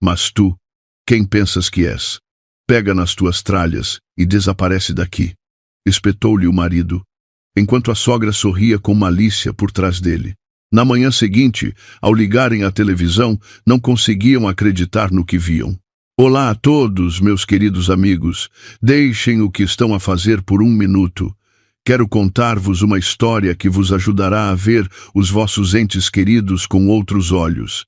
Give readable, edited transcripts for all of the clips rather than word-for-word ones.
Mas tu, quem pensas que és? Pega nas tuas tralhas e desaparece daqui. Espetou-lhe o marido, enquanto a sogra sorria com malícia por trás dele. Na manhã seguinte, ao ligarem a televisão, não conseguiam acreditar no que viam. Olá a todos, meus queridos amigos. Deixem o que estão a fazer por um minuto. Quero contar-vos uma história que vos ajudará a ver os vossos entes queridos com outros olhos.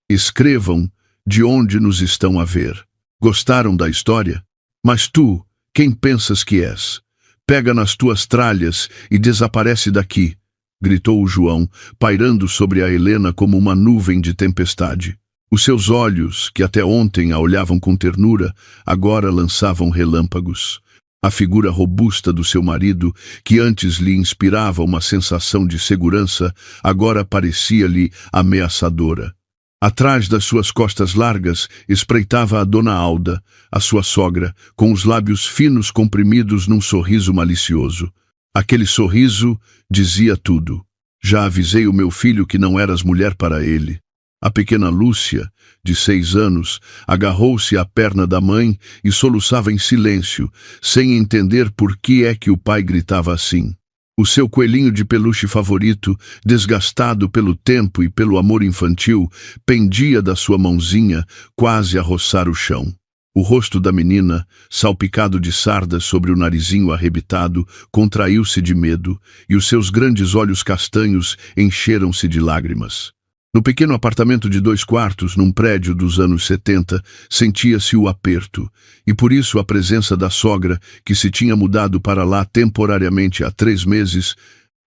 Escrevam de onde nos estão a ver. Gostaram da história? Mas tu, quem pensas que és? Pega nas tuas tralhas e desaparece daqui, gritou o João, pairando sobre a Helena como uma nuvem de tempestade. Os seus olhos, que até ontem a olhavam com ternura, agora lançavam relâmpagos. A figura robusta do seu marido, que antes lhe inspirava uma sensação de segurança, agora parecia-lhe ameaçadora. Atrás das suas costas largas, espreitava a dona Alda, a sua sogra, com os lábios finos comprimidos num sorriso malicioso. Aquele sorriso dizia tudo. Já avisei o meu filho que não eras mulher para ele. A pequena Lúcia, de 6 anos, agarrou-se à perna da mãe e soluçava em silêncio, sem entender por que é que o pai gritava assim. O seu coelhinho de peluche favorito, desgastado pelo tempo e pelo amor infantil, pendia da sua mãozinha, quase a roçar o chão. O rosto da menina, salpicado de sardas sobre o narizinho arrebitado, contraiu-se de medo, e os seus grandes olhos castanhos encheram-se de lágrimas. No pequeno apartamento de 2 quartos, num prédio dos anos 70, sentia-se o aperto, e por isso a presença da sogra, que se tinha mudado para lá temporariamente há 3 meses,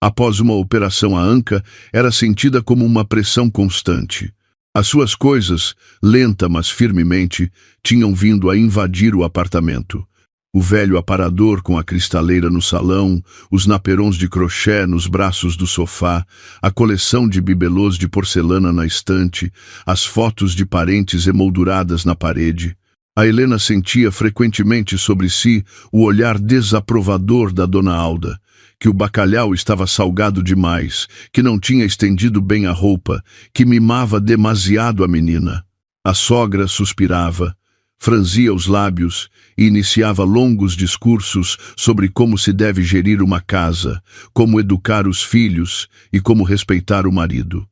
após uma operação à anca, era sentida como uma pressão constante. As suas coisas, lenta mas firmemente, tinham vindo a invadir o apartamento. O velho aparador com a cristaleira no salão, os naperons de crochê nos braços do sofá, a coleção de bibelôs de porcelana na estante, as fotos de parentes emolduradas na parede. A Helena sentia frequentemente sobre si o olhar desaprovador da dona Alda, que o bacalhau estava salgado demais, que não tinha estendido bem a roupa, que mimava demasiado a menina. A sogra suspirava, franzia os lábios e iniciava longos discursos sobre como se deve gerir uma casa, como educar os filhos e como respeitar o marido.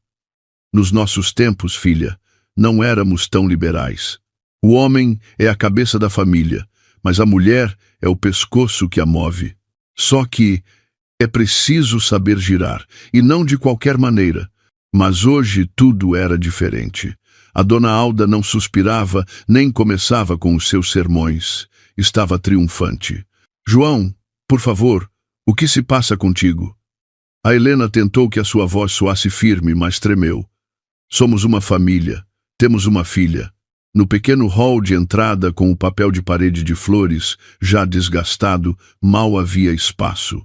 Nos nossos tempos, filha, não éramos tão liberais. O homem é a cabeça da família, mas a mulher é o pescoço que a move. Só que é preciso saber girar, e não de qualquer maneira. Mas hoje tudo era diferente. A dona Alda não suspirava, nem começava com os seus sermões. Estava triunfante. João, por favor, o que se passa contigo? A Helena tentou que a sua voz soasse firme, mas tremeu. Somos uma família. Temos uma filha. No pequeno hall de entrada, com o papel de parede de flores, já desgastado, mal havia espaço.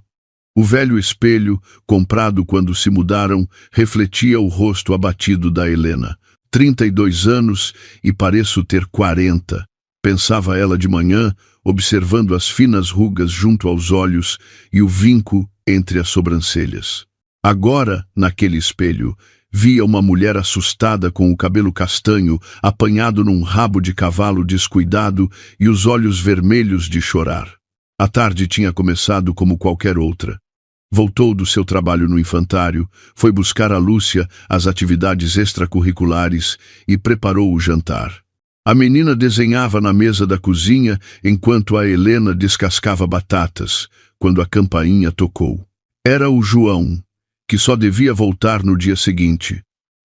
O velho espelho, comprado quando se mudaram, refletia o rosto abatido da Helena. 32 anos e pareço ter 40, pensava ela de manhã, observando as finas rugas junto aos olhos e o vinco entre as sobrancelhas. Agora, naquele espelho, via uma mulher assustada com o cabelo castanho, apanhado num rabo de cavalo descuidado e os olhos vermelhos de chorar. A tarde tinha começado como qualquer outra. Voltou do seu trabalho no infantário, foi buscar a Lúcia às atividades extracurriculares e preparou o jantar. A menina desenhava na mesa da cozinha enquanto a Helena descascava batatas, quando a campainha tocou. Era o João, que só devia voltar no dia seguinte.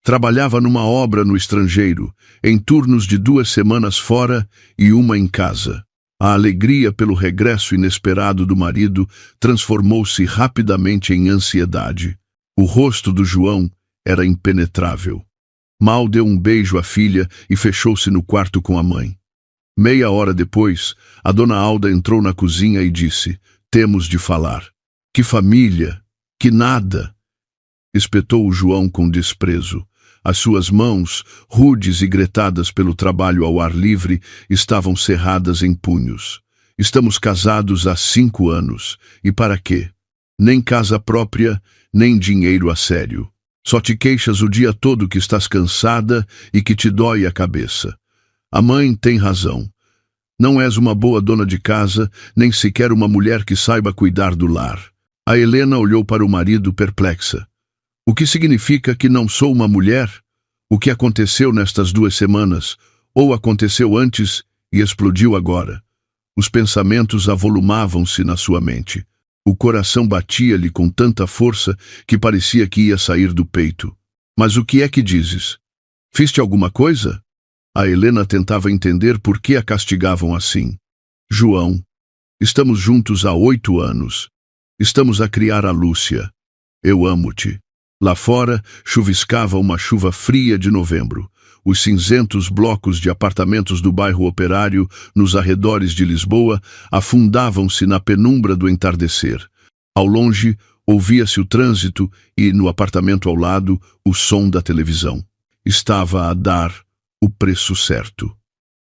Trabalhava numa obra no estrangeiro, em turnos de 2 semanas fora e 1 em casa. A alegria pelo regresso inesperado do marido transformou-se rapidamente em ansiedade. O rosto do João era impenetrável. Mal deu um beijo à filha e fechou-se no quarto com a mãe. Meia hora depois, a dona Alda entrou na cozinha e disse: "Temos de falar." "Que família! Que nada!" espetou o João com desprezo. As suas mãos, rudes e gretadas pelo trabalho ao ar livre, estavam cerradas em punhos. "Estamos casados há 5 anos. E para quê? Nem casa própria, nem dinheiro a sério. Só te queixas o dia todo que estás cansada e que te dói a cabeça. A mãe tem razão. Não és uma boa dona de casa, nem sequer uma mulher que saiba cuidar do lar. A Helena olhou para o marido perplexa. O que significa que não sou uma mulher? O que aconteceu nestas 2 semanas? Ou aconteceu antes e explodiu agora? Os pensamentos avolumavam-se na sua mente. O coração batia-lhe com tanta força que parecia que ia sair do peito. Mas o que é que dizes? Fizeste alguma coisa? A Helena tentava entender por que a castigavam assim. João, estamos juntos há 8 anos. Estamos a criar a Lúcia. Eu amo-te. Lá fora, chuviscava uma chuva fria de novembro. Os cinzentos blocos de apartamentos do bairro Operário, nos arredores de Lisboa, afundavam-se na penumbra do entardecer. Ao longe, ouvia-se o trânsito e, no apartamento ao lado, o som da televisão. Estava a dar o preço certo.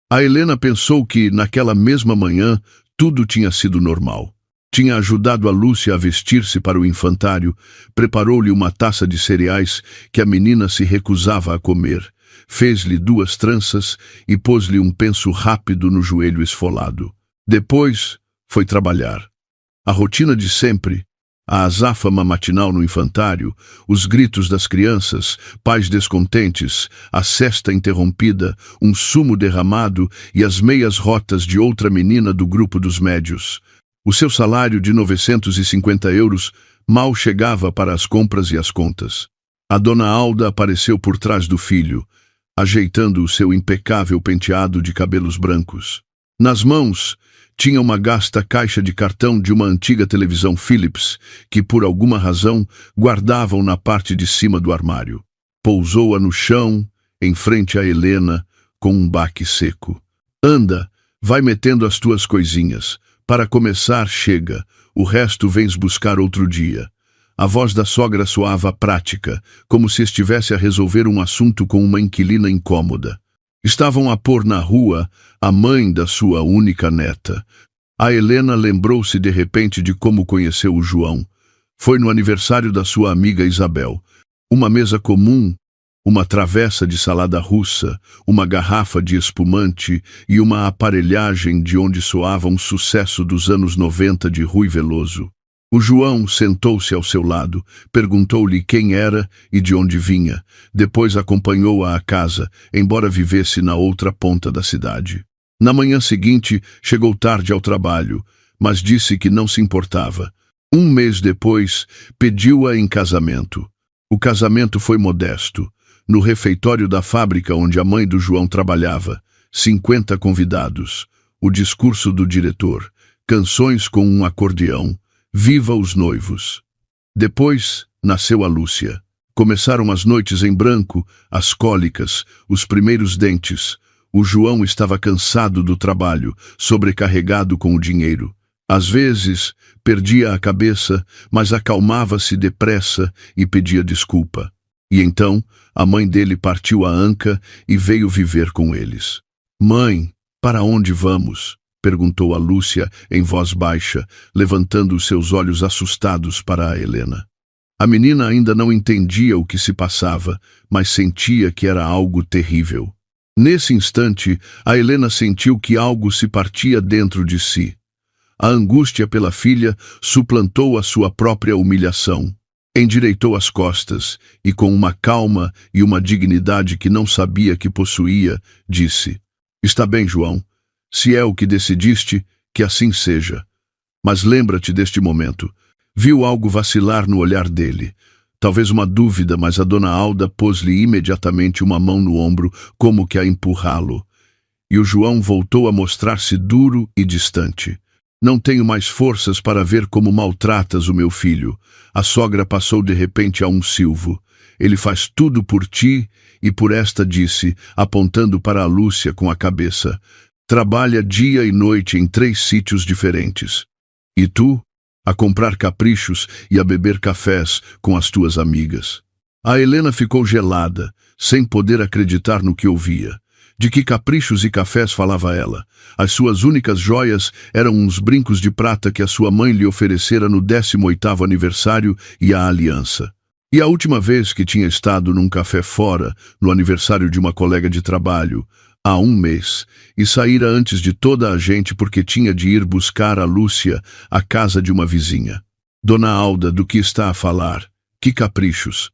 A Helena pensou que, naquela mesma manhã, tudo tinha sido normal. Tinha ajudado a Lúcia a vestir-se para o infantário, preparou-lhe uma taça de cereais que a menina se recusava a comer, fez-lhe 2 tranças e pôs-lhe um penso rápido no joelho esfolado. Depois, foi trabalhar. A rotina de sempre, a azáfama matinal no infantário, os gritos das crianças, pais descontentes, a cesta interrompida, um sumo derramado e as meias rotas de outra menina do grupo dos médios. O seu salário de 950 euros mal chegava para as compras e as contas. A dona Alda apareceu por trás do filho, ajeitando o seu impecável penteado de cabelos brancos. Nas mãos, tinha uma gasta caixa de cartão de uma antiga televisão Philips, que por alguma razão guardavam na parte de cima do armário. Pousou-a no chão, em frente a Helena, com um baque seco. Anda, vai metendo as tuas coisinhas. Para começar, chega, o resto vens buscar outro dia. A voz da sogra soava prática, como se estivesse a resolver um assunto com uma inquilina incômoda. Estavam a pôr na rua a mãe da sua única neta. A Helena lembrou-se de repente de como conheceu o João. Foi no aniversário da sua amiga Isabel. Uma mesa comum, uma travessa de salada russa, uma garrafa de espumante e uma aparelhagem de onde soava um sucesso dos anos 90 de Rui Veloso. O João sentou-se ao seu lado, perguntou-lhe quem era e de onde vinha. Depois acompanhou-a à casa, embora vivesse na outra ponta da cidade. Na manhã seguinte, chegou tarde ao trabalho, mas disse que não se importava. 1 mês depois, pediu-a em casamento. O casamento foi modesto. No refeitório da fábrica onde a mãe do João trabalhava, 50 convidados. O discurso do diretor, canções com um acordeão. Viva os noivos! Depois nasceu a Lúcia. Começaram as noites em branco, as cólicas, os primeiros dentes. O João estava cansado do trabalho, sobrecarregado com o dinheiro. Às vezes, perdia a cabeça, mas acalmava-se depressa e pedia desculpa. E então, a mãe dele partiu a anca e veio viver com eles. Mãe, para onde vamos? Perguntou a Lúcia em voz baixa, levantando os seus olhos assustados para a Helena. A menina ainda não entendia o que se passava, mas sentia que era algo terrível. Nesse instante, a Helena sentiu que algo se partia dentro de si. A angústia pela filha suplantou a sua própria humilhação. Endireitou as costas e, com uma calma e uma dignidade que não sabia que possuía, disse: Está bem, João. Se é o que decidiste, que assim seja. Mas lembra-te deste momento. Viu algo vacilar no olhar dele. Talvez uma dúvida, mas a dona Alda pôs-lhe imediatamente uma mão no ombro, como que a empurrá-lo. E o João voltou a mostrar-se duro e distante. Não tenho mais forças para ver como maltratas o meu filho. A sogra passou de repente a um silvo. Ele faz tudo por ti e por esta, disse, apontando para a Lúcia com a cabeça. Trabalha dia e noite em 3 sítios diferentes. E tu, a comprar caprichos e a beber cafés com as tuas amigas. A Helena ficou gelada, sem poder acreditar no que ouvia. De que caprichos e cafés falava ela? As suas únicas joias eram uns brincos de prata que a sua mãe lhe oferecera no 18º aniversário e a aliança. E a última vez que tinha estado num café fora, no aniversário de uma colega de trabalho, há um mês, e saíra antes de toda a gente porque tinha de ir buscar a Lúcia à casa de uma vizinha. Dona Alda, do que está a falar? Que caprichos!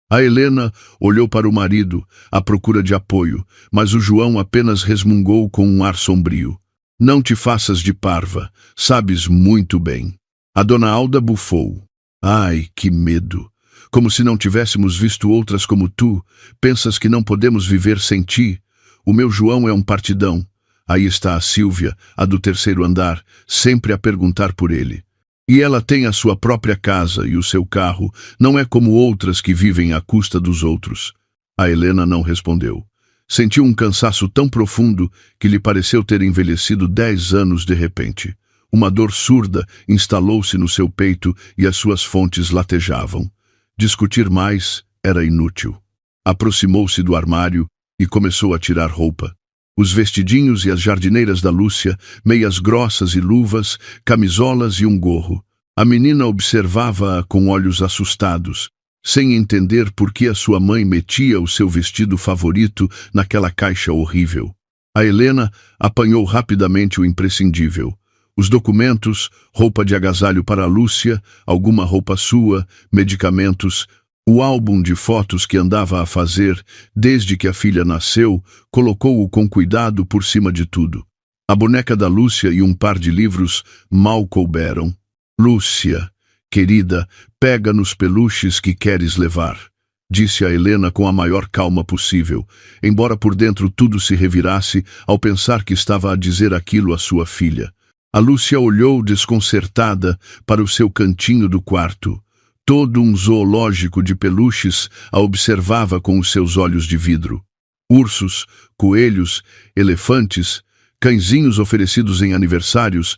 A Helena olhou para o marido, à procura de apoio, mas o João apenas resmungou com um ar sombrio. Não te faças de parva, sabes muito bem. A Dona Alda bufou. Ai, que medo! Como se não tivéssemos visto outras como tu. Pensas que não podemos viver sem ti? O meu João é um partidão. Aí está a Sílvia, a do terceiro andar, sempre a perguntar por ele. E ela tem a sua própria casa e o seu carro, não é como outras que vivem à custa dos outros. A Helena não respondeu. Sentiu um cansaço tão profundo que lhe pareceu ter envelhecido 10 anos de repente. Uma dor surda instalou-se no seu peito e as suas fontes latejavam. Discutir mais era inútil. Aproximou-se do armário e começou a tirar roupa. Os vestidinhos e as jardineiras da Lúcia, meias grossas e luvas, camisolas e um gorro. A menina observava-a com olhos assustados, sem entender por que a sua mãe metia o seu vestido favorito naquela caixa horrível. A Helena apanhou rapidamente o imprescindível. Os documentos, roupa de agasalho para a Lúcia, alguma roupa sua, medicamentos, o álbum de fotos que andava a fazer desde que a filha nasceu, colocou-o com cuidado por cima de tudo. A boneca da Lúcia e um par de livros mal couberam. Lúcia, querida, pega nos peluches que queres levar, disse a Helena com a maior calma possível, embora por dentro tudo se revirasse ao pensar que estava a dizer aquilo à sua filha. A Lúcia olhou desconcertada para o seu cantinho do quarto. Todo um zoológico de peluches a observava com os seus olhos de vidro. Ursos, coelhos, elefantes, cãezinhos oferecidos em aniversários,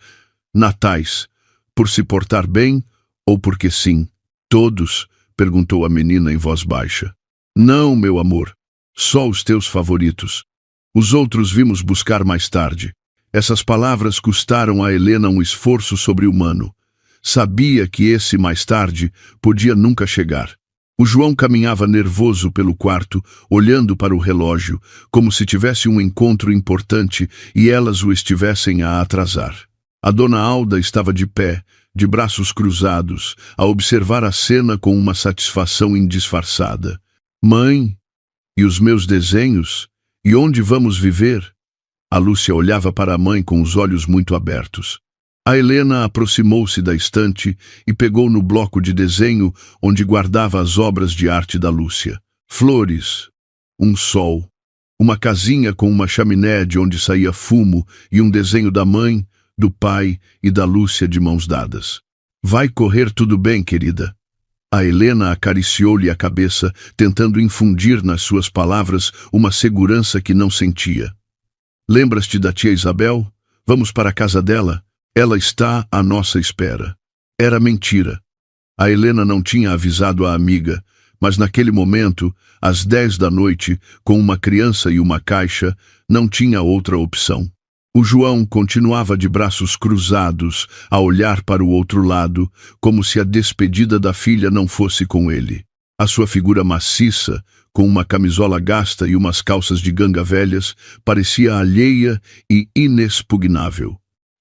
natais, por se portar bem ou porque sim. Todos? Perguntou a menina em voz baixa. Não, meu amor, só os teus favoritos. Os outros vimos buscar mais tarde. Essas palavras custaram a Helena um esforço sobre-humano. Sabia que esse mais tarde podia nunca chegar. O João caminhava nervoso pelo quarto, olhando para o relógio, como se tivesse um encontro importante e elas o estivessem a atrasar. A Dona Alda estava de pé, de braços cruzados, a observar a cena com uma satisfação indisfarçada. Mãe, e os meus desenhos? E onde vamos viver? A Lúcia olhava para a mãe com os olhos muito abertos. A Helena aproximou-se da estante e pegou no bloco de desenho onde guardava as obras de arte da Lúcia. Flores, um sol, uma casinha com uma chaminé de onde saía fumo e um desenho da mãe, do pai e da Lúcia de mãos dadas. Vai correr tudo bem, querida. A Helena acariciou-lhe a cabeça, tentando infundir nas suas palavras uma segurança que não sentia. Lembras-te da tia Isabel? Vamos para a casa dela? Ela está à nossa espera. Era mentira. A Helena não tinha avisado a amiga, mas naquele momento, às 10 da noite, com uma criança e uma caixa, não tinha outra opção. O João continuava de braços cruzados, a olhar para o outro lado, como se a despedida da filha não fosse com ele. A sua figura maciça, com uma camisola gasta e umas calças de ganga velhas, parecia alheia e inexpugnável.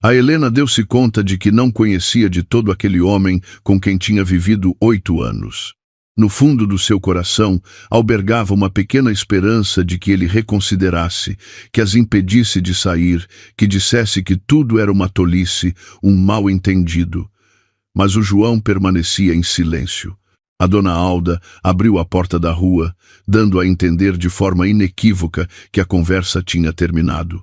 A Helena deu-se conta de que não conhecia de todo aquele homem com quem tinha vivido 8 anos. No fundo do seu coração, albergava uma pequena esperança de que ele reconsiderasse, que as impedisse de sair, que dissesse que tudo era uma tolice, um mal-entendido. Mas o João permanecia em silêncio. A Dona Alda abriu a porta da rua, dando a entender de forma inequívoca que a conversa tinha terminado.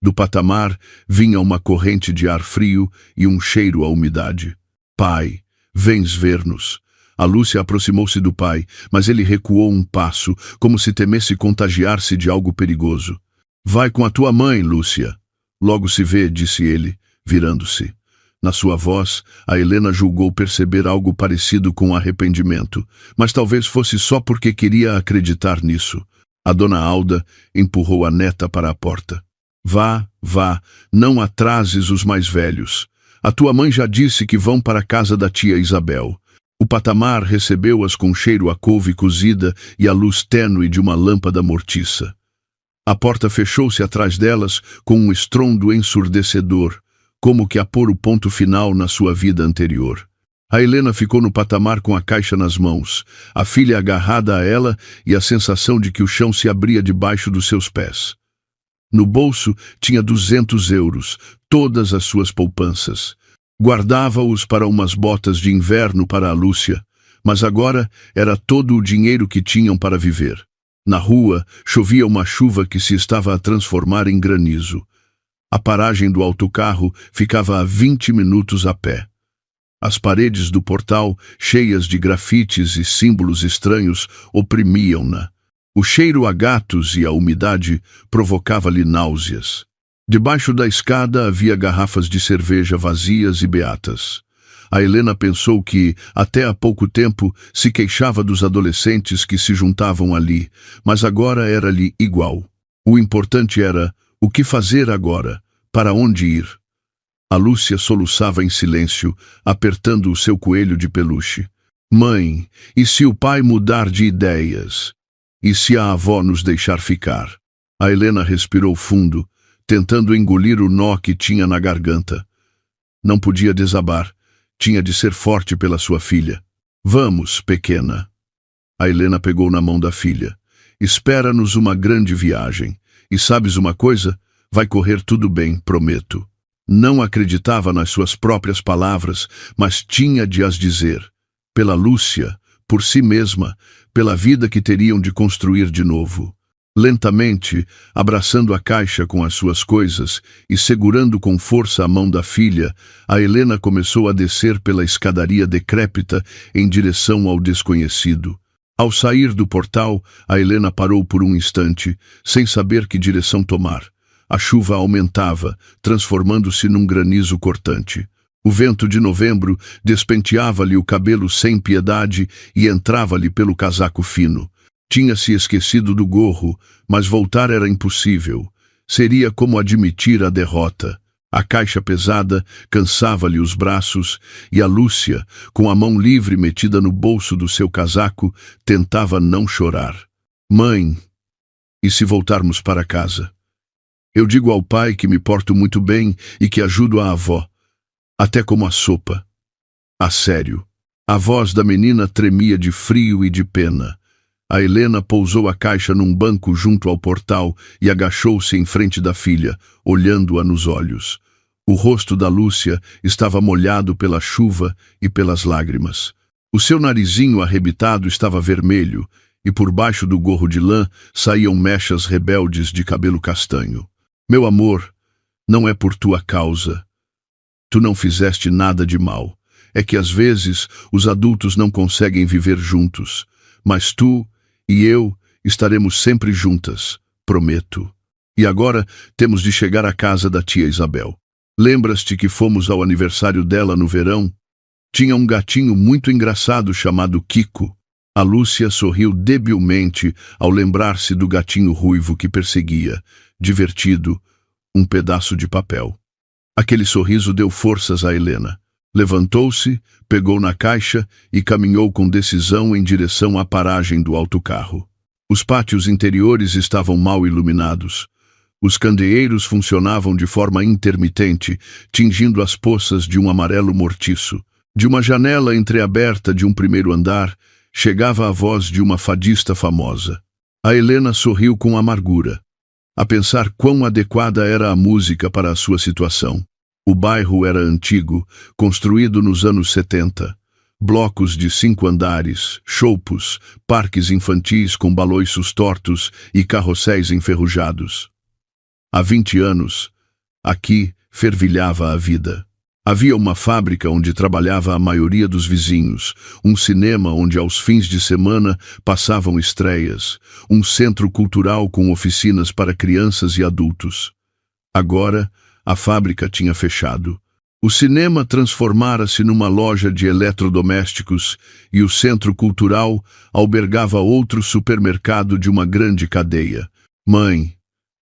Do patamar vinha uma corrente de ar frio e um cheiro a umidade. Pai, vens ver-nos. A Lúcia aproximou-se do pai, mas ele recuou um passo, como se temesse contagiar-se de algo perigoso. Vai com a tua mãe, Lúcia. Logo se vê, disse ele, virando-se. Na sua voz, a Helena julgou perceber algo parecido com arrependimento, mas talvez fosse só porque queria acreditar nisso. A Dona Alda empurrou a neta para a porta. Vá, vá, não atrases os mais velhos. A tua mãe já disse que vão para a casa da tia Isabel. O patamar recebeu-as com cheiro a couve cozida e a luz tênue de uma lâmpada mortiça. A porta fechou-se atrás delas com um estrondo ensurdecedor, como que a pôr o ponto final na sua vida anterior. A Helena ficou no patamar com a caixa nas mãos, a filha agarrada a ela e a sensação de que o chão se abria debaixo dos seus pés. No bolso tinha 200 euros, todas as suas poupanças. Guardava-os para umas botas de inverno para a Lúcia, mas agora era todo o dinheiro que tinham para viver. Na rua, chovia uma chuva que se estava a transformar em granizo. A paragem do autocarro ficava a 20 minutos a pé. As paredes do portal, cheias de grafites e símbolos estranhos, oprimiam-na. O cheiro a gatos e a umidade provocava-lhe náuseas. Debaixo da escada havia garrafas de cerveja vazias e beatas. A Helena pensou que, até há pouco tempo, se queixava dos adolescentes que se juntavam ali, mas agora era-lhe igual. O importante era o que fazer agora, para onde ir. A Lúcia soluçava em silêncio, apertando o seu coelho de peluche. Mãe, e se o pai mudar de ideias? E se a avó nos deixar ficar? A Helena respirou fundo, tentando engolir o nó que tinha na garganta. Não podia desabar. Tinha de ser forte pela sua filha. Vamos, pequena. A Helena pegou na mão da filha. Espera-nos uma grande viagem. E sabes uma coisa? Vai correr tudo bem, prometo. Não acreditava nas suas próprias palavras, mas tinha de as dizer. Pela Lúcia, por si mesma, pela vida que teriam de construir de novo. Lentamente, abraçando a caixa com as suas coisas e segurando com força a mão da filha, a Helena começou a descer pela escadaria decrépita em direção ao desconhecido. Ao sair do portal, a Helena parou por um instante, sem saber que direção tomar. A chuva aumentava, transformando-se num granizo cortante. O vento de novembro despenteava-lhe o cabelo sem piedade e entrava-lhe pelo casaco fino. Tinha-se esquecido do gorro, mas voltar era impossível. Seria como admitir a derrota. A caixa pesada cansava-lhe os braços e a Lúcia, com a mão livre metida no bolso do seu casaco, tentava não chorar. Mãe, e se voltarmos para casa? Eu digo ao pai que me porto muito bem e que ajudo a avó, até como a sopa. A sério. A voz da menina tremia de frio e de pena. A Helena pousou a caixa num banco junto ao portal e agachou-se em frente da filha, olhando-a nos olhos. O rosto da Lúcia estava molhado pela chuva e pelas lágrimas. O seu narizinho arrebitado estava vermelho e por baixo do gorro de lã saíam mechas rebeldes de cabelo castanho. Meu amor, não é por tua causa. Tu não fizeste nada de mal. É que às vezes os adultos não conseguem viver juntos, mas tu e eu estaremos sempre juntas, prometo. E agora temos de chegar à casa da tia Isabel. Lembras-te que fomos ao aniversário dela no verão? Tinha um gatinho muito engraçado chamado Kiko. A Lúcia sorriu debilmente ao lembrar-se do gatinho ruivo que perseguia, divertido, um pedaço de papel. Aquele sorriso deu forças a Helena. Levantou-se, pegou na caixa e caminhou com decisão em direção à paragem do autocarro. Os pátios interiores estavam mal iluminados. Os candeeiros funcionavam de forma intermitente, tingindo as poças de um amarelo mortiço. De uma janela entreaberta de um primeiro andar, chegava a voz de uma fadista famosa. A Helena sorriu com amargura, a pensar quão adequada era a música para a sua situação. O bairro era antigo, construído nos anos 70. Blocos de 5 andares, choupos, parques infantis com baloiços tortos e carrosséis enferrujados. Há 20 anos, aqui fervilhava a vida. Havia uma fábrica onde trabalhava a maioria dos vizinhos, um cinema onde aos fins de semana passavam estreias, um centro cultural com oficinas para crianças e adultos. Agora, a fábrica tinha fechado. O cinema transformara-se numa loja de eletrodomésticos e o centro cultural albergava outro supermercado de uma grande cadeia. Mãe,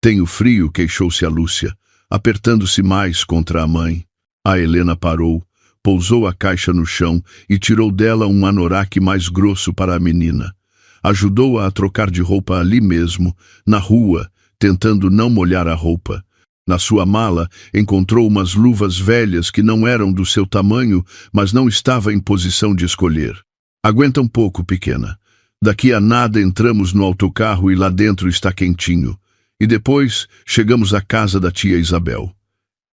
tenho frio, queixou-se a Lúcia, apertando-se mais contra a mãe. A Helena parou, pousou a caixa no chão e tirou dela um anorak mais grosso para a menina. Ajudou-a a trocar de roupa ali mesmo, na rua, tentando não molhar a roupa. Na sua mala, encontrou umas luvas velhas que não eram do seu tamanho, mas não estava em posição de escolher. Aguenta um pouco, pequena. Daqui a nada entramos no autocarro e lá dentro está quentinho. E depois chegamos à casa da tia Isabel.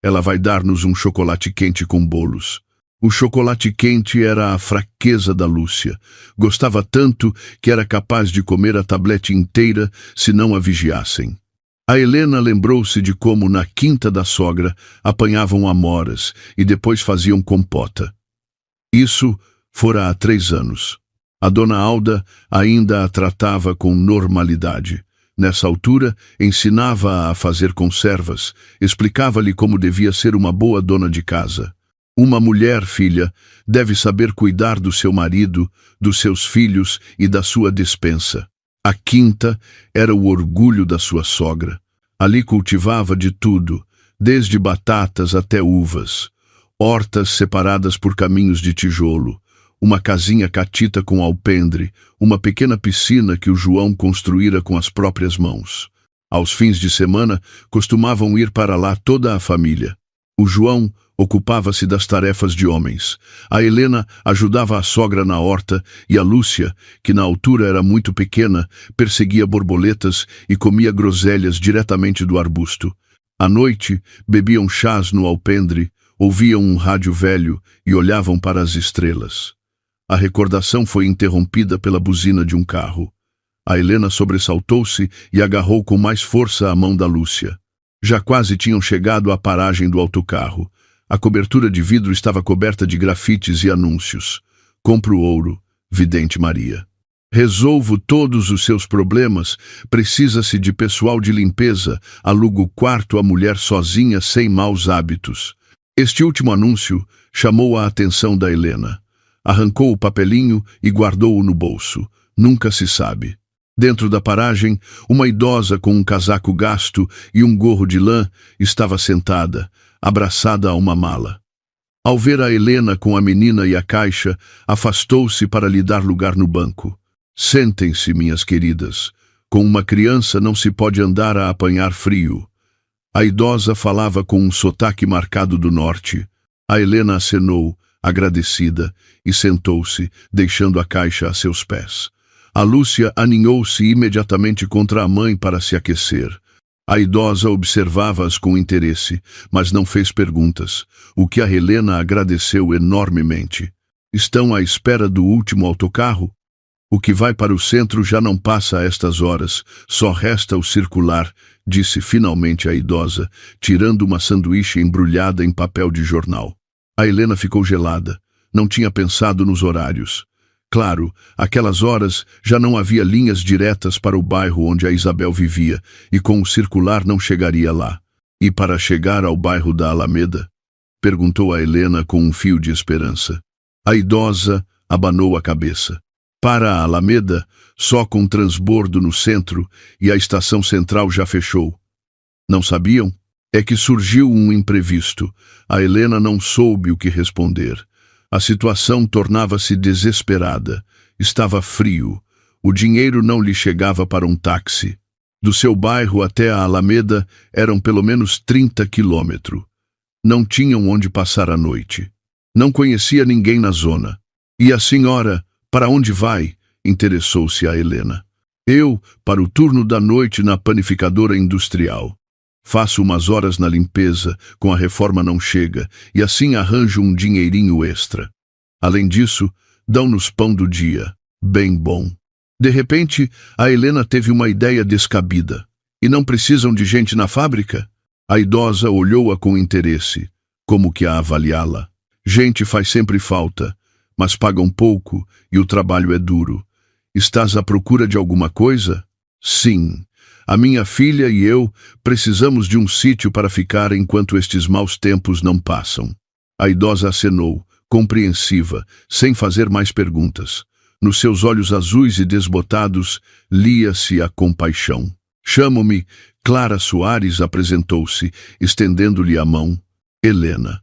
Ela vai dar-nos um chocolate quente com bolos. O chocolate quente era a fraqueza da Lúcia. Gostava tanto que era capaz de comer a tablete inteira se não a vigiassem. A Helena lembrou-se de como, na quinta da sogra, apanhavam amoras e depois faziam compota. Isso fora há 3 anos. A dona Alda ainda a tratava com normalidade. Nessa altura, ensinava-a a fazer conservas, explicava-lhe como devia ser uma boa dona de casa. Uma mulher, filha, deve saber cuidar do seu marido, dos seus filhos e da sua despensa. A quinta era o orgulho da sua sogra. Ali cultivava de tudo, desde batatas até uvas, hortas separadas por caminhos de tijolo, uma casinha catita com alpendre, uma pequena piscina que o João construíra com as próprias mãos. Aos fins de semana, costumavam ir para lá toda a família. O João ocupava-se das tarefas de homens. A Helena ajudava a sogra na horta e a Lúcia, que na altura era muito pequena, perseguia borboletas e comia groselhas diretamente do arbusto. À noite, bebiam chás no alpendre, ouviam um rádio velho e olhavam para as estrelas. A recordação foi interrompida pela buzina de um carro. A Helena sobressaltou-se e agarrou com mais força a mão da Lúcia. Já quase tinham chegado à paragem do autocarro. A cobertura de vidro estava coberta de grafites e anúncios. Compro ouro, Vidente Maria. Resolvo todos os seus problemas, precisa-se de pessoal de limpeza, aluga o quarto à mulher sozinha sem maus hábitos. Este último anúncio chamou a atenção da Helena. Arrancou o papelinho e guardou-o no bolso. Nunca se sabe. Dentro da paragem, uma idosa com um casaco gasto e um gorro de lã estava sentada, abraçada a uma mala. Ao ver a Helena com a menina e a caixa, afastou-se para lhe dar lugar no banco. Sentem-se, minhas queridas. Com uma criança não se pode andar a apanhar frio. A idosa falava com um sotaque marcado do norte. A Helena acenou, agradecida, e sentou-se, deixando a caixa a seus pés. A Lúcia aninhou-se imediatamente contra a mãe para se aquecer. A idosa observava-as com interesse, mas não fez perguntas, o que a Helena agradeceu enormemente. Estão à espera do último autocarro? O que vai para o centro já não passa a estas horas, só resta o circular, disse finalmente a idosa, tirando uma sanduíche embrulhada em papel de jornal. A Helena ficou gelada. Não tinha pensado nos horários. Claro, aquelas horas já não havia linhas diretas para o bairro onde a Isabel vivia, e com o circular não chegaria lá. E para chegar ao bairro da Alameda? Perguntou a Helena com um fio de esperança. A idosa abanou a cabeça. Para a Alameda, só com transbordo no centro, e a estação central já fechou. Não sabiam? É que surgiu um imprevisto. A Helena não soube o que responder. A situação tornava-se desesperada. Estava frio. O dinheiro não lhe chegava para um táxi. Do seu bairro até a Alameda eram pelo menos 30 quilômetros. Não tinham onde passar a noite. Não conhecia ninguém na zona. E a senhora, para onde vai? Interessou-se a Helena. Eu, para o turno da noite na panificadora industrial. Faço umas horas na limpeza, com a reforma não chega, e assim arranjo um dinheirinho extra. Além disso, dão-nos pão do dia. Bem bom. De repente, a Helena teve uma ideia descabida. E não precisam de gente na fábrica? A idosa olhou-a com interesse. Como que a avaliá-la? Gente faz sempre falta, mas pagam pouco e o trabalho é duro. Estás à procura de alguma coisa? Sim. A minha filha e eu precisamos de um sítio para ficar enquanto estes maus tempos não passam. A idosa acenou, compreensiva, sem fazer mais perguntas. Nos seus olhos azuis e desbotados, lia-se a compaixão. Chamo-me Clara Soares, apresentou-se, estendendo-lhe a mão. Helena.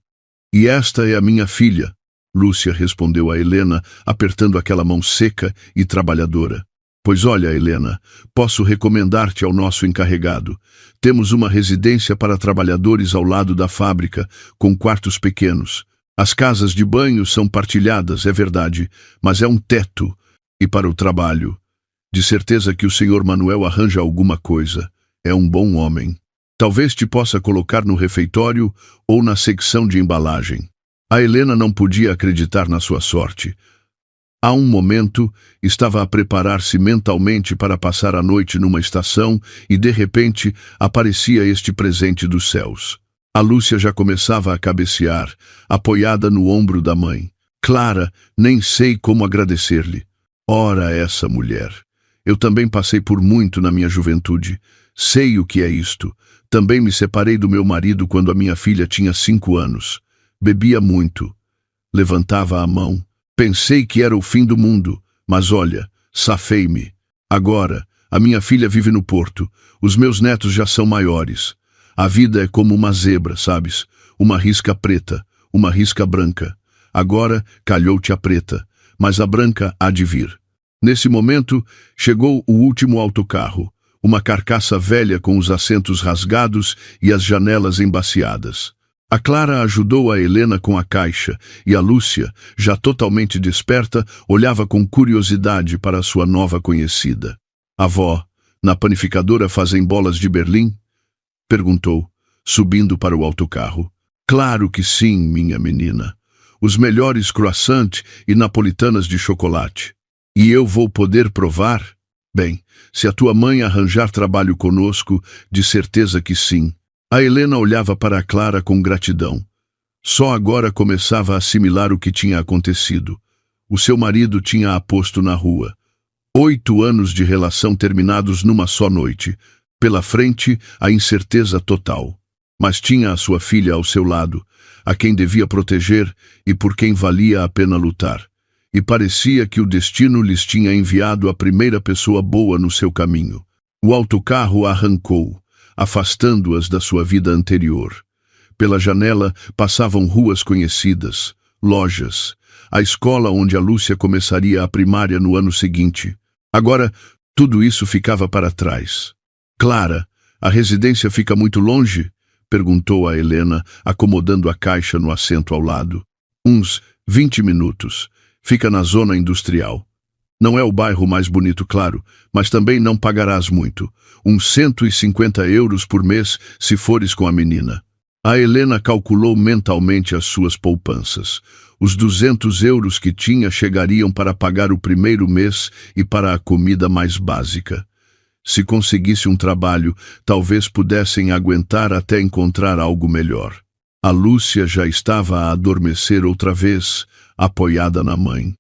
E esta é a minha filha, Lúcia respondeu a Helena, apertando aquela mão seca e trabalhadora. Pois olha, Helena, posso recomendar-te ao nosso encarregado. Temos uma residência para trabalhadores ao lado da fábrica, com quartos pequenos. As casas de banho são partilhadas, é verdade, mas é um teto. E para o trabalho? De certeza que o senhor Manuel arranja alguma coisa. É um bom homem. Talvez te possa colocar no refeitório ou na secção de embalagem. A Helena não podia acreditar na sua sorte. Há um momento, estava a preparar-se mentalmente para passar a noite numa estação e, de repente, aparecia este presente dos céus. A Lúcia já começava a cabecear, apoiada no ombro da mãe. Clara, nem sei como agradecer-lhe. Ora, essa mulher. Eu também passei por muito na minha juventude. Sei o que é isto. Também me separei do meu marido quando a minha filha tinha 5 anos. Bebia muito. Levantava a mão. Pensei que era o fim do mundo, mas olha, safei-me. Agora, a minha filha vive no Porto. Os meus netos já são maiores. A vida é como uma zebra, sabes? Uma risca preta, uma risca branca. Agora calhou-te a preta, mas a branca há de vir. Nesse momento, chegou o último autocarro, uma carcaça velha com os assentos rasgados e as janelas embaciadas. A Clara ajudou a Helena com a caixa e a Lúcia, já totalmente desperta, olhava com curiosidade para a sua nova conhecida. "Avó, na panificadora fazem bolas de Berlim?" perguntou, subindo para o autocarro. "Claro que sim, minha menina. Os melhores croissant e napolitanas de chocolate. E eu vou poder provar? Bem, se a tua mãe arranjar trabalho conosco, de certeza que sim." A Helena olhava para a Clara com gratidão. Só agora começava a assimilar o que tinha acontecido. O seu marido tinha a posto na rua. 8 anos de relação terminados numa só noite. Pela frente, a incerteza total. Mas tinha a sua filha ao seu lado, a quem devia proteger e por quem valia a pena lutar. E parecia que o destino lhes tinha enviado a primeira pessoa boa no seu caminho. O autocarro arrancou, afastando-as da sua vida anterior. Pela janela passavam ruas conhecidas, lojas, a escola onde a Lúcia começaria a primária no ano seguinte. Agora, tudo isso ficava para trás. "Clara, a residência fica muito longe?" perguntou a Helena, acomodando a caixa no assento ao lado. "Uns 20 minutos. Fica na zona industrial. Não é o bairro mais bonito, claro, mas também não pagarás muito. Uns 150 euros por mês se fores com a menina." A Helena calculou mentalmente as suas poupanças. Os 200 euros que tinha chegariam para pagar o primeiro mês e para a comida mais básica. Se conseguisse um trabalho, talvez pudessem aguentar até encontrar algo melhor. A Lúcia já estava a adormecer outra vez, apoiada na mãe.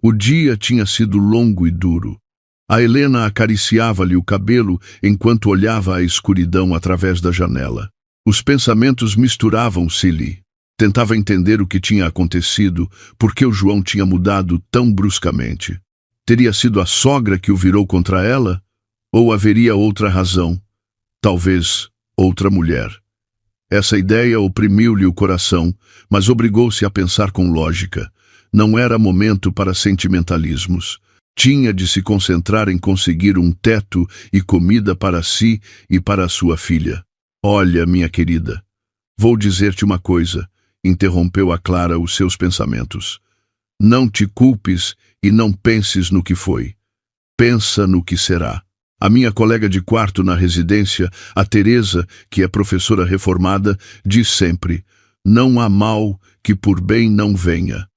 O dia tinha sido longo e duro. A Helena acariciava-lhe o cabelo enquanto olhava a escuridão através da janela. Os pensamentos misturavam-se-lhe. Tentava entender o que tinha acontecido, por que o João tinha mudado tão bruscamente. Teria sido a sogra que o virou contra ela? Ou haveria outra razão? Talvez outra mulher. Essa ideia oprimiu-lhe o coração, mas obrigou-se a pensar com lógica. Não era momento para sentimentalismos. Tinha de se concentrar em conseguir um teto e comida para si e para a sua filha. "Olha, minha querida, vou dizer-te uma coisa", interrompeu a Clara os seus pensamentos. "Não te culpes e não penses no que foi. Pensa no que será. A minha colega de quarto na residência, a Teresa, que é professora reformada, diz sempre: não há mal que por bem não venha.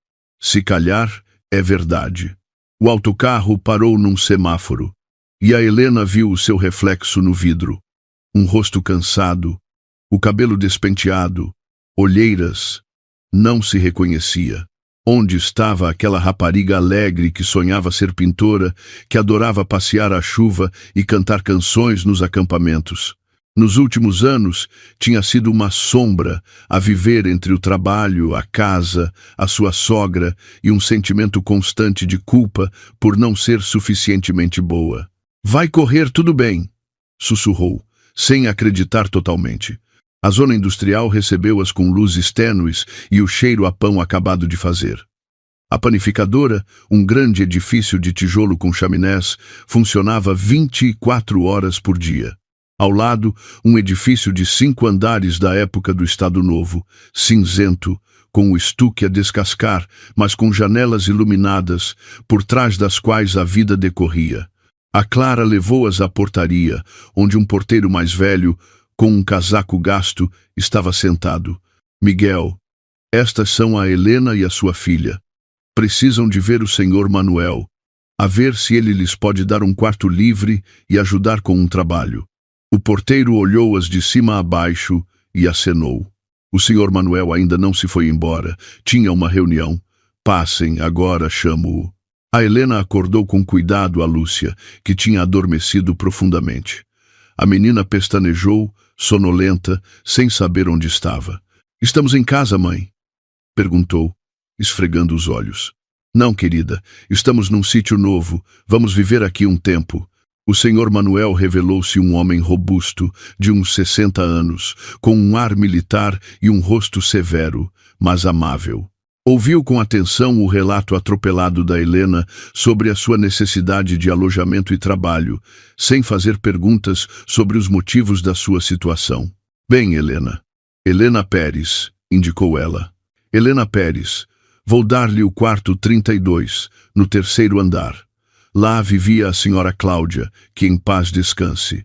Se calhar, é verdade." O autocarro parou num semáforo, e a Helena viu o seu reflexo no vidro. Um rosto cansado, o cabelo despenteado, olheiras. Não se reconhecia. Onde estava aquela rapariga alegre que sonhava ser pintora, que adorava passear à chuva e cantar canções nos acampamentos? Nos últimos anos, tinha sido uma sombra a viver entre o trabalho, a casa, a sua sogra e um sentimento constante de culpa por não ser suficientemente boa. "Vai correr tudo bem", sussurrou, sem acreditar totalmente. A zona industrial recebeu-as com luzes tênues e o cheiro a pão acabado de fazer. A panificadora, um grande edifício de tijolo com chaminés, funcionava 24 horas por dia. Ao lado, um edifício de 5 andares da época do Estado Novo, cinzento, com o estuque a descascar, mas com janelas iluminadas, por trás das quais a vida decorria. A Clara levou-as à portaria, onde um porteiro mais velho, com um casaco gasto, estava sentado. Miguel, estas são a Helena e a sua filha. Precisam de ver o senhor Manuel, a ver se ele lhes pode dar um quarto livre e ajudar com um trabalho. O porteiro olhou-as de cima a baixo e acenou. O senhor Manuel ainda não se foi embora. Tinha uma reunião. Passem, agora chamo-o. A Helena acordou com cuidado a Lúcia, que tinha adormecido profundamente. A menina pestanejou, sonolenta, sem saber onde estava. Estamos em casa, mãe? Perguntou, esfregando os olhos. Não, querida, estamos num sítio novo. Vamos viver aqui um tempo. O senhor Manuel revelou-se um homem robusto, de uns 60 anos, com um ar militar e um rosto severo, mas amável. Ouviu com atenção o relato atropelado da Helena sobre a sua necessidade de alojamento e trabalho, sem fazer perguntas sobre os motivos da sua situação. Bem, Helena. Helena Pérez, indicou ela. Helena Pérez, vou dar-lhe o quarto 32, no 3º andar. Lá vivia a senhora Cláudia, que em paz descanse.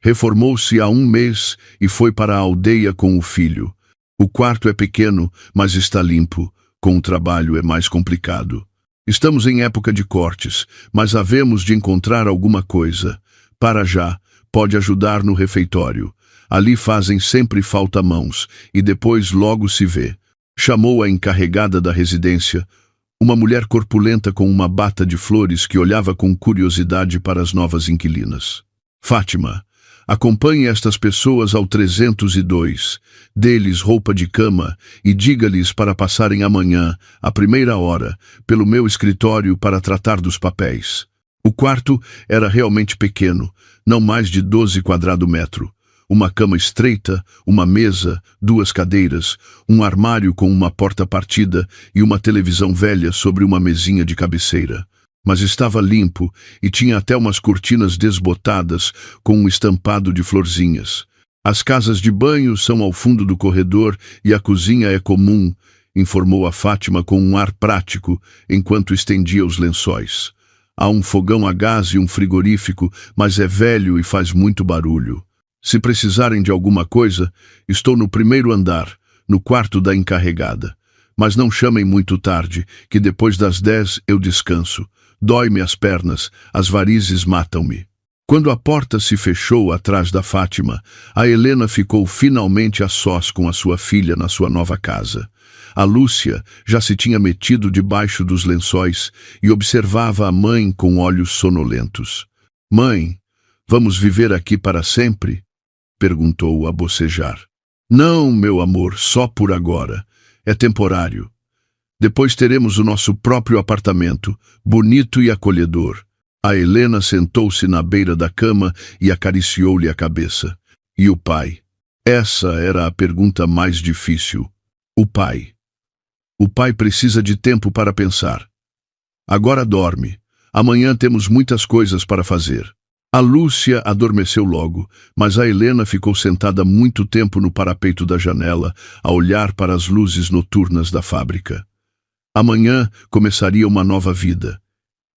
Reformou-se há 1 mês e foi para a aldeia com o filho. O quarto é pequeno, mas está limpo. Com o trabalho é mais complicado. Estamos em época de cortes, mas havemos de encontrar alguma coisa. Para já, pode ajudar no refeitório. Ali fazem sempre falta mãos, e depois logo se vê. Chamou a encarregada da residência, uma mulher corpulenta com uma bata de flores que olhava com curiosidade para as novas inquilinas. Fátima, acompanhe estas pessoas ao 302, dê-lhes roupa de cama e diga-lhes para passarem amanhã, à 1ª hora, pelo meu escritório para tratar dos papéis. O quarto era realmente pequeno, não mais de 12 quadradômetros. Uma cama estreita, uma mesa, 2 cadeiras, um armário com uma porta partida e uma televisão velha sobre uma mesinha de cabeceira. Mas estava limpo e tinha até umas cortinas desbotadas com um estampado de florzinhas. As casas de banho são ao fundo do corredor e a cozinha é comum, informou a Fátima com um ar prático, enquanto estendia os lençóis. Há um fogão a gás e um frigorífico, mas é velho e faz muito barulho. Se precisarem de alguma coisa, estou no 1º andar, no quarto da encarregada. Mas não chamem muito tarde, que depois das 10 eu descanso. Dói-me as pernas, as varizes matam-me. Quando a porta se fechou atrás da Fátima, a Helena ficou finalmente a sós com a sua filha na sua nova casa. A Lúcia já se tinha metido debaixo dos lençóis e observava a mãe com olhos sonolentos. Mãe, vamos viver aqui para sempre? Perguntou a bocejar. Não, meu amor, só por agora. É temporário. Depois teremos o nosso próprio apartamento, bonito e acolhedor. A Helena sentou-se na beira da cama e acariciou-lhe a cabeça. E o pai? Essa era a pergunta mais difícil. O pai. O pai precisa de tempo para pensar. Agora dorme. Amanhã temos muitas coisas para fazer. A Lúcia adormeceu logo, mas a Helena ficou sentada muito tempo no parapeito da janela, a olhar para as luzes noturnas da fábrica. Amanhã começaria uma nova vida.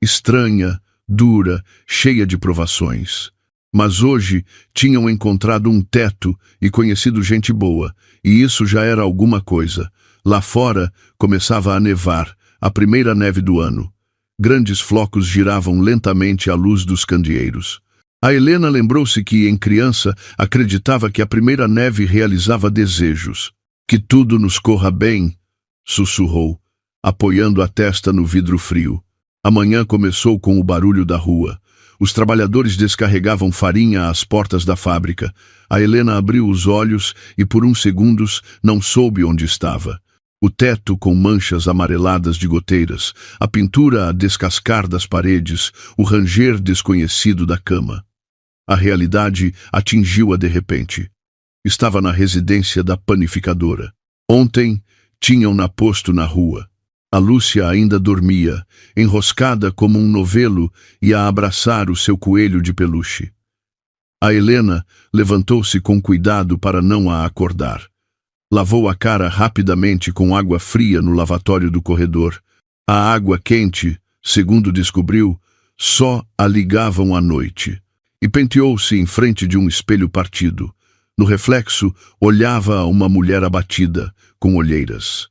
Estranha, dura, cheia de provações. Mas hoje tinham encontrado um teto e conhecido gente boa, e isso já era alguma coisa. Lá fora começava a nevar, a primeira neve do ano. Grandes flocos giravam lentamente à luz dos candeeiros. A Helena lembrou-se que, em criança, acreditava que a primeira neve realizava desejos. Que tudo nos corra bem, sussurrou, apoiando a testa no vidro frio. A manhã começou com o barulho da rua. Os trabalhadores descarregavam farinha às portas da fábrica. A Helena abriu os olhos e, por uns segundos, não soube onde estava. O teto com manchas amareladas de goteiras, a pintura a descascar das paredes, o ranger desconhecido da cama. A realidade atingiu-a de repente. Estava na residência da panificadora. Ontem tinham-na posto na rua. A Lúcia ainda dormia, enroscada como um novelo, e a abraçar o seu coelho de peluche. A Helena levantou-se com cuidado para não a acordar. Lavou a cara rapidamente com água fria no lavatório do corredor. A água quente, segundo descobriu, só a ligavam à noite. E penteou-se em frente de um espelho partido. No reflexo, olhava uma mulher abatida, com olheiras.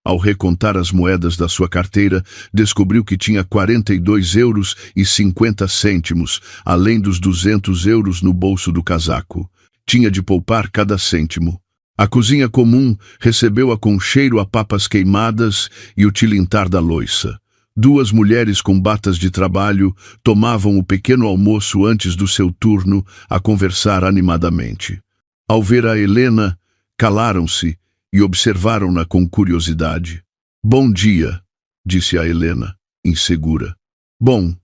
Ao recontar as moedas da sua carteira, descobriu que tinha 42,50 €, além dos 200 € no bolso do casaco. Tinha de poupar cada cêntimo. A cozinha comum recebeu-a com cheiro a papas queimadas e o tilintar da louça. Duas mulheres com batas de trabalho tomavam o pequeno almoço antes do seu turno a conversar animadamente. Ao ver a Helena, calaram-se e observaram-na com curiosidade. "Bom dia", disse a Helena, insegura. "Bom,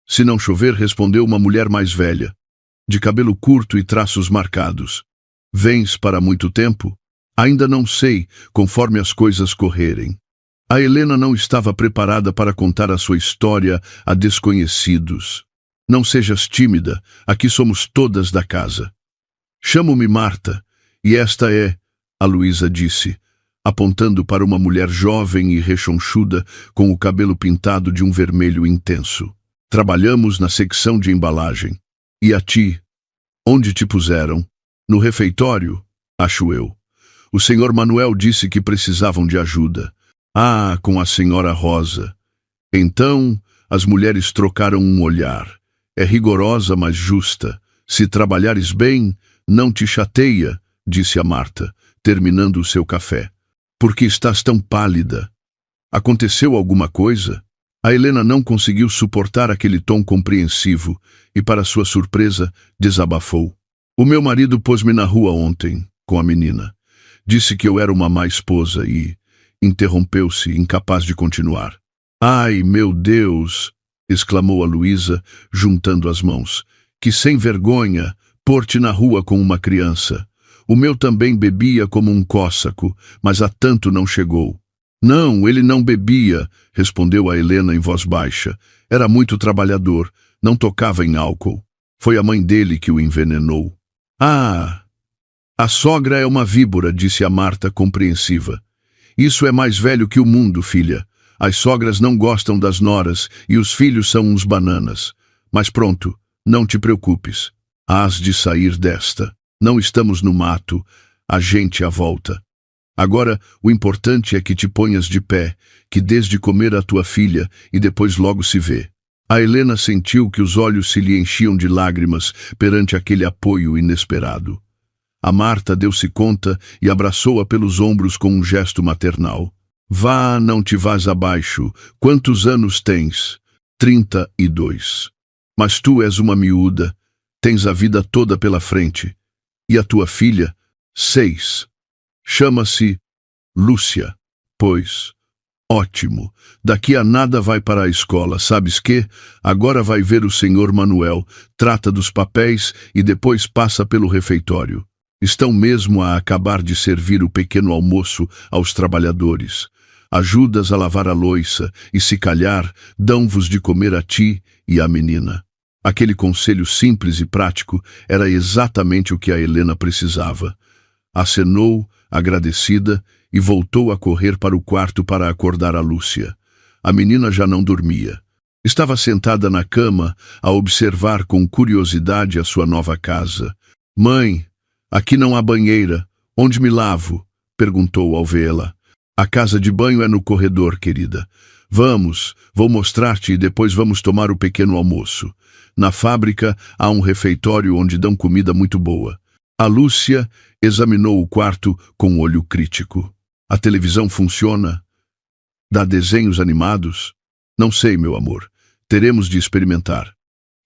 se não chover", respondeu uma mulher mais velha, de cabelo curto e traços marcados. "Vens para muito tempo?" "Ainda não sei, conforme as coisas correrem." A Helena não estava preparada para contar a sua história a desconhecidos. "Não sejas tímida, aqui somos todas da casa." "Chamo-me Marta, e esta é..." a Luísa disse, apontando para uma mulher jovem e rechonchuda com o cabelo pintado de um vermelho intenso. "Trabalhamos na secção de embalagem. E a ti? Onde te puseram?" "No refeitório, acho eu. O senhor Manuel disse que precisavam de ajuda." "Ah, com a senhora Rosa." Então, as mulheres trocaram um olhar. "É rigorosa, mas justa. Se trabalhares bem, não te chateia", disse a Marta, terminando o seu café. "Por que estás tão pálida? Aconteceu alguma coisa?" A Helena não conseguiu suportar aquele tom compreensivo e, para sua surpresa, desabafou. "O meu marido pôs-me na rua ontem, com a menina. Disse que eu era uma má esposa e..." Interrompeu-se, incapaz de continuar. "Ai, meu Deus!" exclamou a Luísa, juntando as mãos. "Que sem vergonha, pôr-te na rua com uma criança. O meu também bebia como um cóssaco, mas há tanto não chegou." "Não, ele não bebia", respondeu a Helena em voz baixa. "Era muito trabalhador, não tocava em álcool. Foi a mãe dele que o envenenou." "Ah, a sogra é uma víbora", disse a Marta, compreensiva. "Isso é mais velho que o mundo, filha. As sogras não gostam das noras e os filhos são uns bananas. Mas pronto, não te preocupes. Hás de sair desta. Não estamos no mato, a gente à volta. Agora, o importante é que te ponhas de pé, que dês de comer à tua filha e depois logo se vê." A Helena sentiu que os olhos se lhe enchiam de lágrimas perante aquele apoio inesperado. A Marta deu-se conta e abraçou-a pelos ombros com um gesto maternal. "Vá, não te vás abaixo. Quantos anos tens?" 32. "Mas tu és uma miúda. Tens a vida toda pela frente. E a tua filha?" 6. "Chama-se Lúcia." "Pois, ótimo. Daqui a nada vai para a escola. Sabes quê? Agora vai ver o senhor Manuel, trata dos papéis e depois passa pelo refeitório. Estão mesmo a acabar de servir o pequeno almoço aos trabalhadores. Ajudas a lavar a louça e, se calhar, dão-vos de comer a ti e à menina." Aquele conselho simples e prático era exatamente o que a Helena precisava. Acenou, agradecida, e voltou a correr para o quarto para acordar a Lúcia. A menina já não dormia. Estava sentada na cama a observar com curiosidade a sua nova casa. "Mãe, aqui não há banheira. Onde me lavo?" perguntou ao vê-la. "A casa de banho é no corredor, querida. Vamos, vou mostrar-te e depois vamos tomar o pequeno almoço. Na fábrica há um refeitório onde dão comida muito boa." A Lúcia examinou o quarto com olho crítico. "A televisão funciona? Dá desenhos animados?" "Não sei, meu amor. Teremos de experimentar.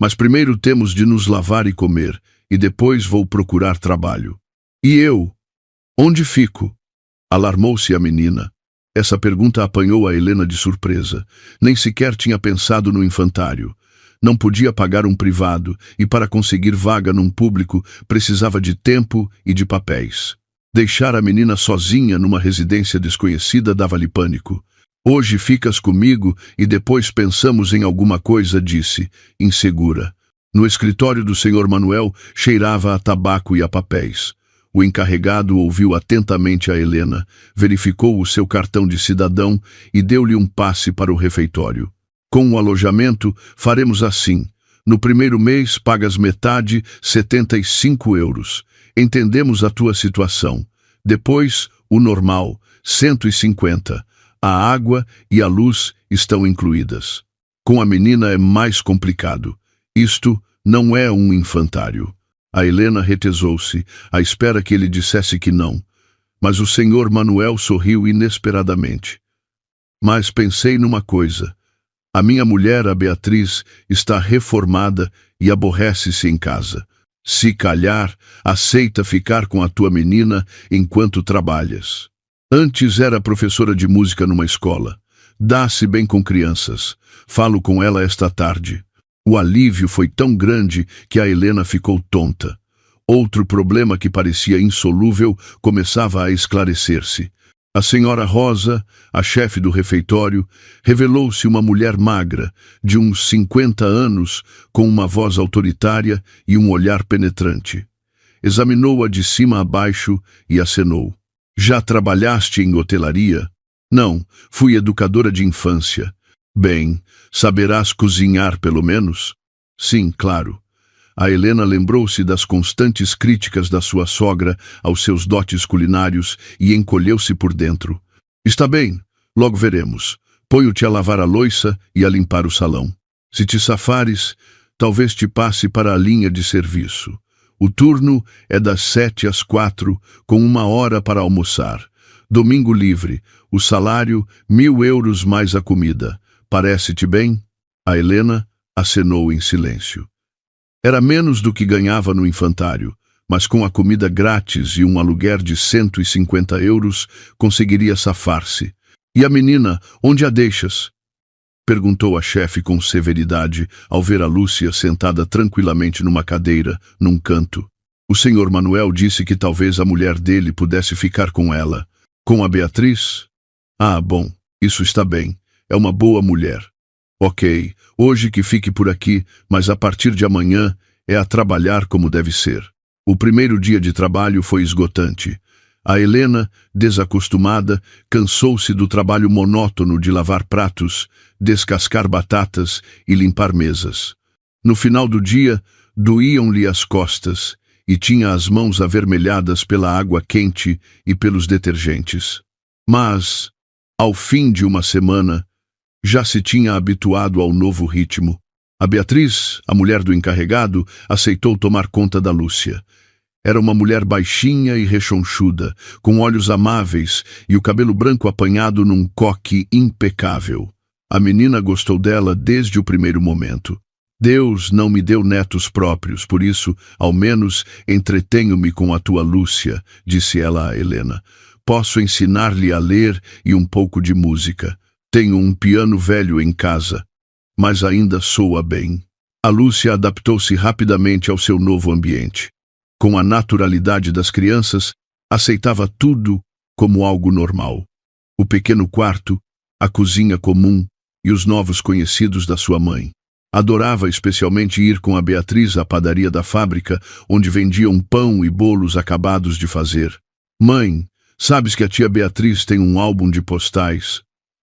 Mas primeiro temos de nos lavar e comer, e depois vou procurar trabalho." "E eu? Onde fico?" alarmou-se a menina. Essa pergunta apanhou a Helena de surpresa. Nem sequer tinha pensado no infantário. Não podia pagar um privado e, para conseguir vaga num público, precisava de tempo e de papéis. Deixar a menina sozinha numa residência desconhecida dava-lhe pânico. Hoje ficas comigo e depois pensamos em alguma coisa, disse, insegura. No escritório do Sr. Manuel cheirava a tabaco e a papéis. O encarregado ouviu atentamente a Helena, verificou o seu cartão de cidadão e deu-lhe um passe para o refeitório. Com o alojamento, faremos assim. No primeiro mês, pagas metade, 75 euros. Entendemos a tua situação. Depois, o normal, 150. A água e a luz estão incluídas. Com a menina é mais complicado. Isto não é um infantário. A Helena retesou-se, à espera que ele dissesse que não. Mas o Sr. Manuel sorriu inesperadamente. Mas pensei numa coisa. A minha mulher, a Beatriz, está reformada e aborrece-se em casa. Se calhar, aceita ficar com a tua menina enquanto trabalhas. Antes era professora de música numa escola. Dá-se bem com crianças. Falo com ela esta tarde. O alívio foi tão grande que a Helena ficou tonta. Outro problema que parecia insolúvel começava a esclarecer-se. A senhora Rosa, a chefe do refeitório, revelou-se uma mulher magra, de uns 50 anos, com uma voz autoritária e um olhar penetrante. Examinou-a de cima a baixo e acenou. Já trabalhaste em hotelaria? Não, fui educadora de infância. Bem, saberás cozinhar pelo menos? Sim, claro. A Helena lembrou-se das constantes críticas da sua sogra aos seus dotes culinários e encolheu-se por dentro. Está bem, logo veremos. Ponho-te a lavar a louça e a limpar o salão. Se te safares, talvez te passe para a linha de serviço. O turno é das 7 às 4, com 1 hora para almoçar. Domingo livre, o salário 1.000 euros mais a comida. Parece-te bem? A Helena acenou em silêncio. Era menos do que ganhava no infantário, mas com a comida grátis e um aluguer de 150 euros, conseguiria safar-se. E a menina, onde a deixas? Perguntou a chefe com severidade, ao ver a Lúcia sentada tranquilamente numa cadeira, num canto. O Sr. Manuel disse que talvez a mulher dele pudesse ficar com ela. Com a Beatriz? Ah, bom, isso está bem. É uma boa mulher. Ok, hoje que fique por aqui, mas a partir de amanhã é a trabalhar como deve ser. O primeiro dia de trabalho foi esgotante. A Helena, desacostumada, cansou-se do trabalho monótono de lavar pratos, descascar batatas e limpar mesas. No final do dia, doíam-lhe as costas e tinha as mãos avermelhadas pela água quente e pelos detergentes. Mas, ao fim de uma semana, já se tinha habituado ao novo ritmo. A Beatriz, a mulher do encarregado, aceitou tomar conta da Lúcia. Era uma mulher baixinha e rechonchuda, com olhos amáveis e o cabelo branco apanhado num coque impecável. A menina gostou dela desde o primeiro momento. Deus não me deu netos próprios, por isso, ao menos, entretenho-me com a tua Lúcia, disse ela a Helena. Posso ensinar-lhe a ler e um pouco de música. Tenho um piano velho em casa, mas ainda soa bem. A Lúcia adaptou-se rapidamente ao seu novo ambiente. Com a naturalidade das crianças, aceitava tudo como algo normal. O pequeno quarto, a cozinha comum e os novos conhecidos da sua mãe. Adorava especialmente ir com a Beatriz à padaria da fábrica, onde vendiam pão e bolos acabados de fazer. Mãe, sabes que a tia Beatriz tem um álbum de postais?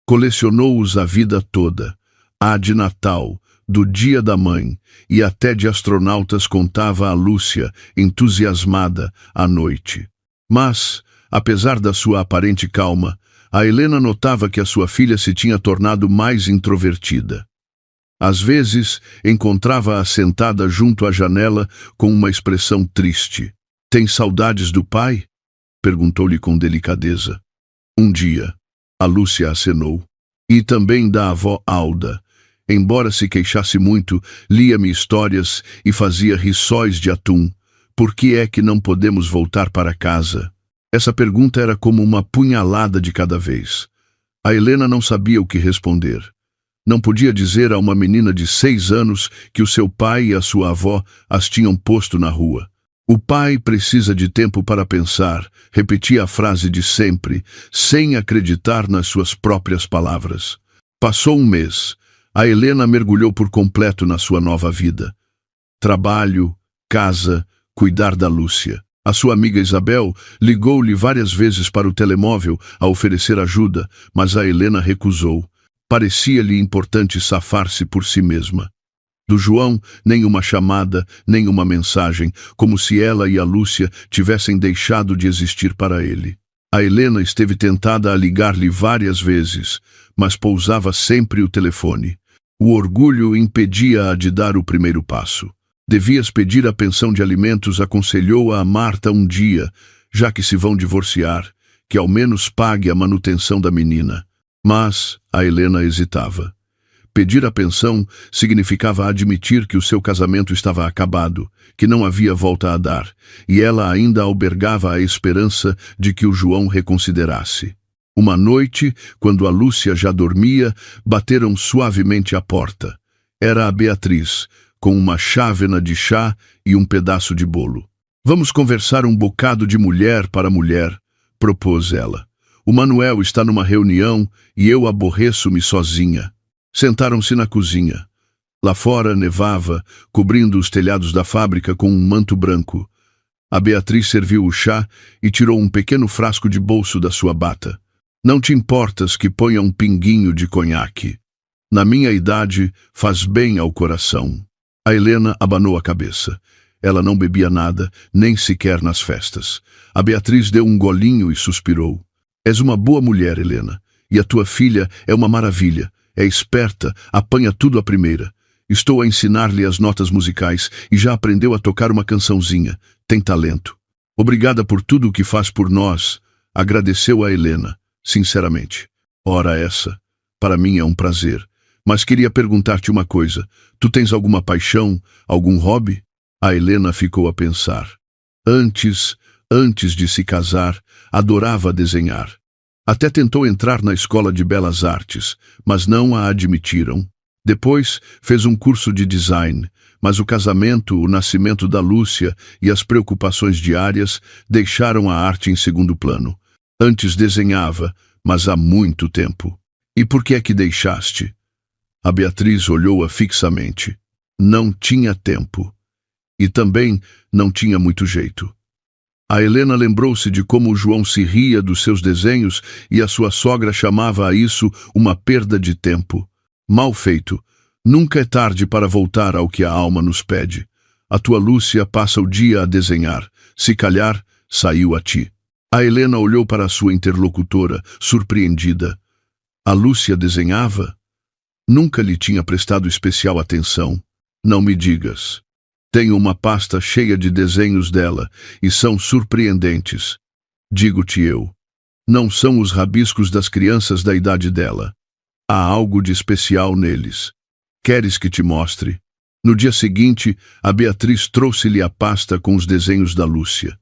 Colecionou-os a vida toda. A de Natal, do Dia da Mãe e até de astronautas contava a Lúcia, entusiasmada, à noite. Mas, apesar da sua aparente calma, a Helena notava que a sua filha se tinha tornado mais introvertida. Às vezes, encontrava-a sentada junto à janela com uma expressão triste. Tem saudades do pai? Perguntou-lhe com delicadeza. Um dia, a Lúcia acenou. E também da avó Alda. Embora se queixasse muito, lia-me histórias e fazia rissóis de atum. Por que é que não podemos voltar para casa? Essa pergunta era como uma punhalada de cada vez. A Helena não sabia o que responder. Não podia dizer a uma menina de 6 anos que o seu pai e a sua avó as tinham posto na rua. O pai precisa de tempo para pensar, repetia a frase de sempre, sem acreditar nas suas próprias palavras. Passou um mês. A Helena mergulhou por completo na sua nova vida. Trabalho, casa, cuidar da Lúcia. A sua amiga Isabel ligou-lhe várias vezes para o telemóvel a oferecer ajuda, mas a Helena recusou. Parecia-lhe importante safar-se por si mesma. Do João, nenhuma chamada, nenhuma mensagem, como se ela e a Lúcia tivessem deixado de existir para ele. A Helena esteve tentada a ligar-lhe várias vezes, mas pousava sempre o telefone. O orgulho impedia-a de dar o primeiro passo. Devias pedir a pensão de alimentos, aconselhou-a a Marta um dia, já que se vão divorciar, que ao menos pague a manutenção da menina. Mas a Helena hesitava. Pedir a pensão significava admitir que o seu casamento estava acabado, que não havia volta a dar, e ela ainda albergava a esperança de que o João reconsiderasse. Uma noite, quando a Lúcia já dormia, bateram suavemente à porta. Era a Beatriz, com uma chávena de chá e um pedaço de bolo. "Vamos conversar um bocado de mulher para mulher", propôs ela. "O Manuel está numa reunião e eu aborreço-me sozinha." Sentaram-se na cozinha. Lá fora nevava, cobrindo os telhados da fábrica com um manto branco. A Beatriz serviu o chá e tirou um pequeno frasco de bolso da sua bata. "Não te importas que ponha um pinguinho de conhaque? Na minha idade, faz bem ao coração." A Helena abanou a cabeça. Ela não bebia nada, nem sequer nas festas. A Beatriz deu um golinho e suspirou. "És uma boa mulher, Helena, e a tua filha é uma maravilha. É esperta, apanha tudo à primeira. Estou a ensinar-lhe as notas musicais e já aprendeu a tocar uma cançãozinha. Tem talento. Obrigada por tudo o que faz por nós", agradeceu a Helena, sinceramente. "Ora essa, para mim é um prazer. Mas queria perguntar-te uma coisa. Tu tens alguma paixão, algum hobby?" A Helena ficou a pensar. Antes de se casar, adorava desenhar. Até tentou entrar na escola de belas artes, mas não a admitiram. Depois fez um curso de design, mas o casamento, o nascimento da Lúcia e as preocupações diárias deixaram a arte em segundo plano. Antes desenhava, mas há muito tempo. "E por que é que deixaste?" A Beatriz olhou-a fixamente. Não tinha tempo. E também não tinha muito jeito. A Helena lembrou-se de como o João se ria dos seus desenhos e a sua sogra chamava a isso uma perda de tempo. "Mal feito. Nunca é tarde para voltar ao que a alma nos pede. A tua Lúcia passa o dia a desenhar. Se calhar, saiu a ti." A Helena olhou para a sua interlocutora, surpreendida. A Lúcia desenhava? Nunca lhe tinha prestado especial atenção. "Não me digas." "Tenho uma pasta cheia de desenhos dela, e são surpreendentes. Digo-te eu. Não são os rabiscos das crianças da idade dela. Há algo de especial neles. Queres que te mostre?" No dia seguinte, a Beatriz trouxe-lhe a pasta com os desenhos da Lúcia.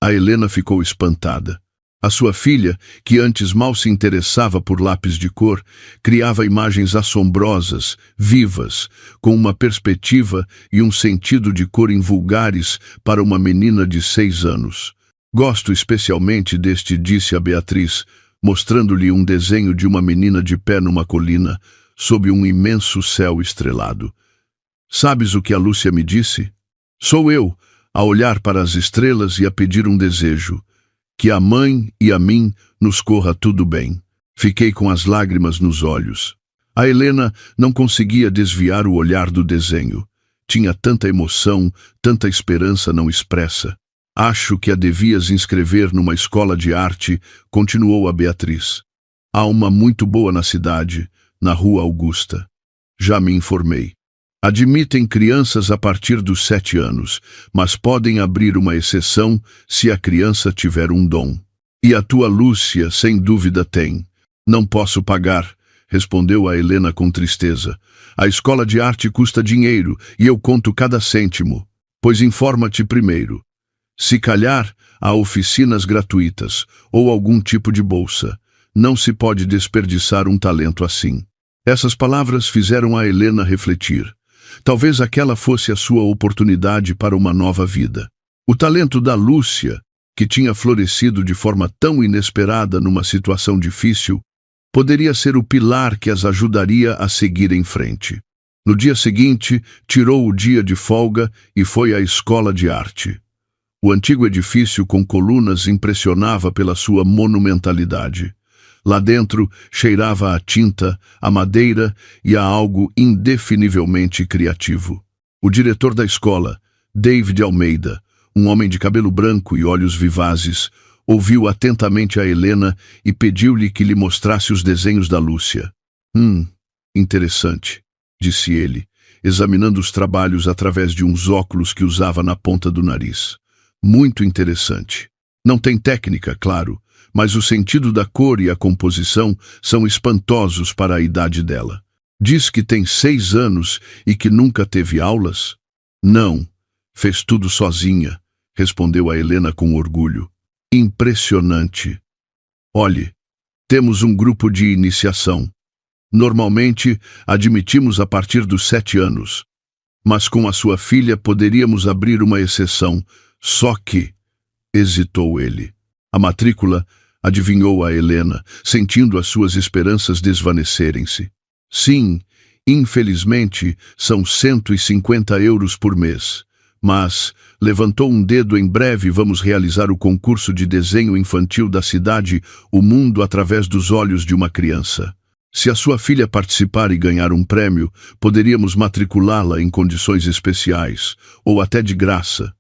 A Helena ficou espantada. A sua filha, que antes mal se interessava por lápis de cor, criava imagens assombrosas, vivas, com uma perspectiva e um sentido de cor invulgares para uma menina de 6 anos. "Gosto especialmente deste", disse a Beatriz, mostrando-lhe um desenho de uma menina de pé numa colina, sob um imenso céu estrelado. "Sabes o que a Lúcia me disse? Sou eu, a olhar para as estrelas e a pedir um desejo. Que a mãe e a mim nos corra tudo bem." Fiquei com as lágrimas nos olhos. A Helena não conseguia desviar o olhar do desenho. Tinha tanta emoção, tanta esperança não expressa. "Acho que a devias inscrever numa escola de arte", continuou a Beatriz. "Há uma muito boa na cidade, na Rua Augusta. Já me informei. Admitem crianças a partir dos 7 anos, mas podem abrir uma exceção se a criança tiver um dom. E a tua Lúcia, sem dúvida, tem." "Não posso pagar", respondeu a Helena com tristeza. "A escola de arte custa dinheiro e eu conto cada cêntimo. Pois informa-te primeiro. Se calhar, há oficinas gratuitas ou algum tipo de bolsa. Não se pode desperdiçar um talento assim." Essas palavras fizeram a Helena refletir. Talvez aquela fosse a sua oportunidade para uma nova vida. O talento da Lúcia, que tinha florescido de forma tão inesperada numa situação difícil, poderia ser o pilar que as ajudaria a seguir em frente. No dia seguinte, tirou o dia de folga e foi à escola de arte. O antigo edifício com colunas impressionava pela sua monumentalidade. Lá dentro cheirava a tinta, a madeira e a algo indefinivelmente criativo. O diretor da escola, David Almeida, um homem de cabelo branco e olhos vivazes, ouviu atentamente a Helena e pediu-lhe que lhe mostrasse os desenhos da Lúcia. Interessante, disse ele, examinando os trabalhos através de uns óculos que usava na ponta do nariz. Muito interessante. Não tem técnica, claro, mas o sentido da cor e a composição são espantosos para a idade dela. Diz que tem 6 anos e que nunca teve aulas? Não, fez tudo sozinha, respondeu a Helena com orgulho. Impressionante. Olhe, temos um grupo de iniciação. Normalmente, admitimos a partir dos 7 anos. Mas com a sua filha poderíamos abrir uma exceção, só que... Hesitou ele. A matrícula, adivinhou a Helena, sentindo as suas esperanças desvanecerem-se. Sim, infelizmente, são 150 euros por mês. Mas, levantou um dedo, em breve vamos realizar o concurso de desenho infantil da cidade, o mundo através dos olhos de uma criança. Se a sua filha participar e ganhar um prêmio, poderíamos matriculá-la em condições especiais, ou até de graça.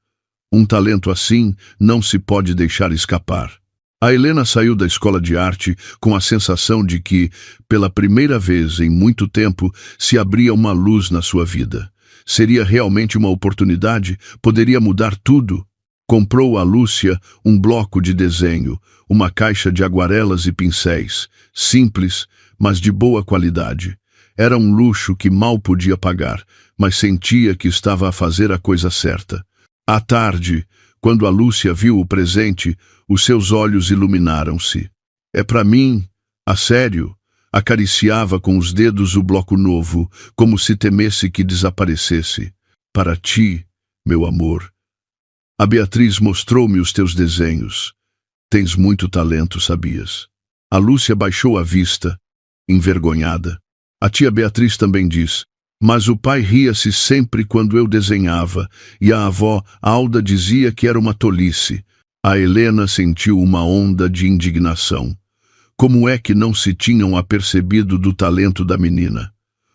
Um talento assim não se pode deixar escapar. A Helena saiu da escola de arte com a sensação de que, pela primeira vez em muito tempo, se abria uma luz na sua vida. Seria realmente uma oportunidade, poderia mudar tudo. Comprou a Lúcia um bloco de desenho, uma caixa de aguarelas e pincéis, simples, mas de boa qualidade. Era um luxo que mal podia pagar, mas sentia que estava a fazer a coisa certa. À tarde, quando a Lúcia viu o presente, os seus olhos iluminaram-se. É para mim? A sério? Acariciava com os dedos o bloco novo, como se temesse que desaparecesse. Para ti, meu amor. A Beatriz mostrou-me os teus desenhos. Tens muito talento, sabias? A Lúcia baixou a vista, envergonhada. A tia Beatriz também diz, mas o pai ria-se sempre quando eu desenhava, e a avó Alda dizia que era uma tolice. A Helena sentiu uma onda de indignação. Como é que não se tinham apercebido do talento da menina?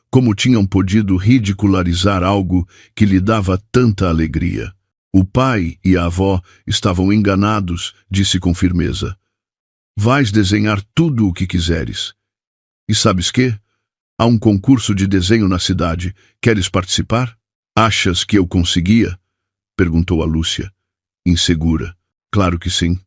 Como tinham podido ridicularizar algo que lhe dava tanta alegria? O pai e a avó estavam enganados, disse com firmeza. Vais desenhar tudo o que quiseres. E sabes quê? Há um concurso de desenho na cidade. Queres participar? Achas que eu conseguia? Perguntou a Lúcia, insegura. Claro que sim.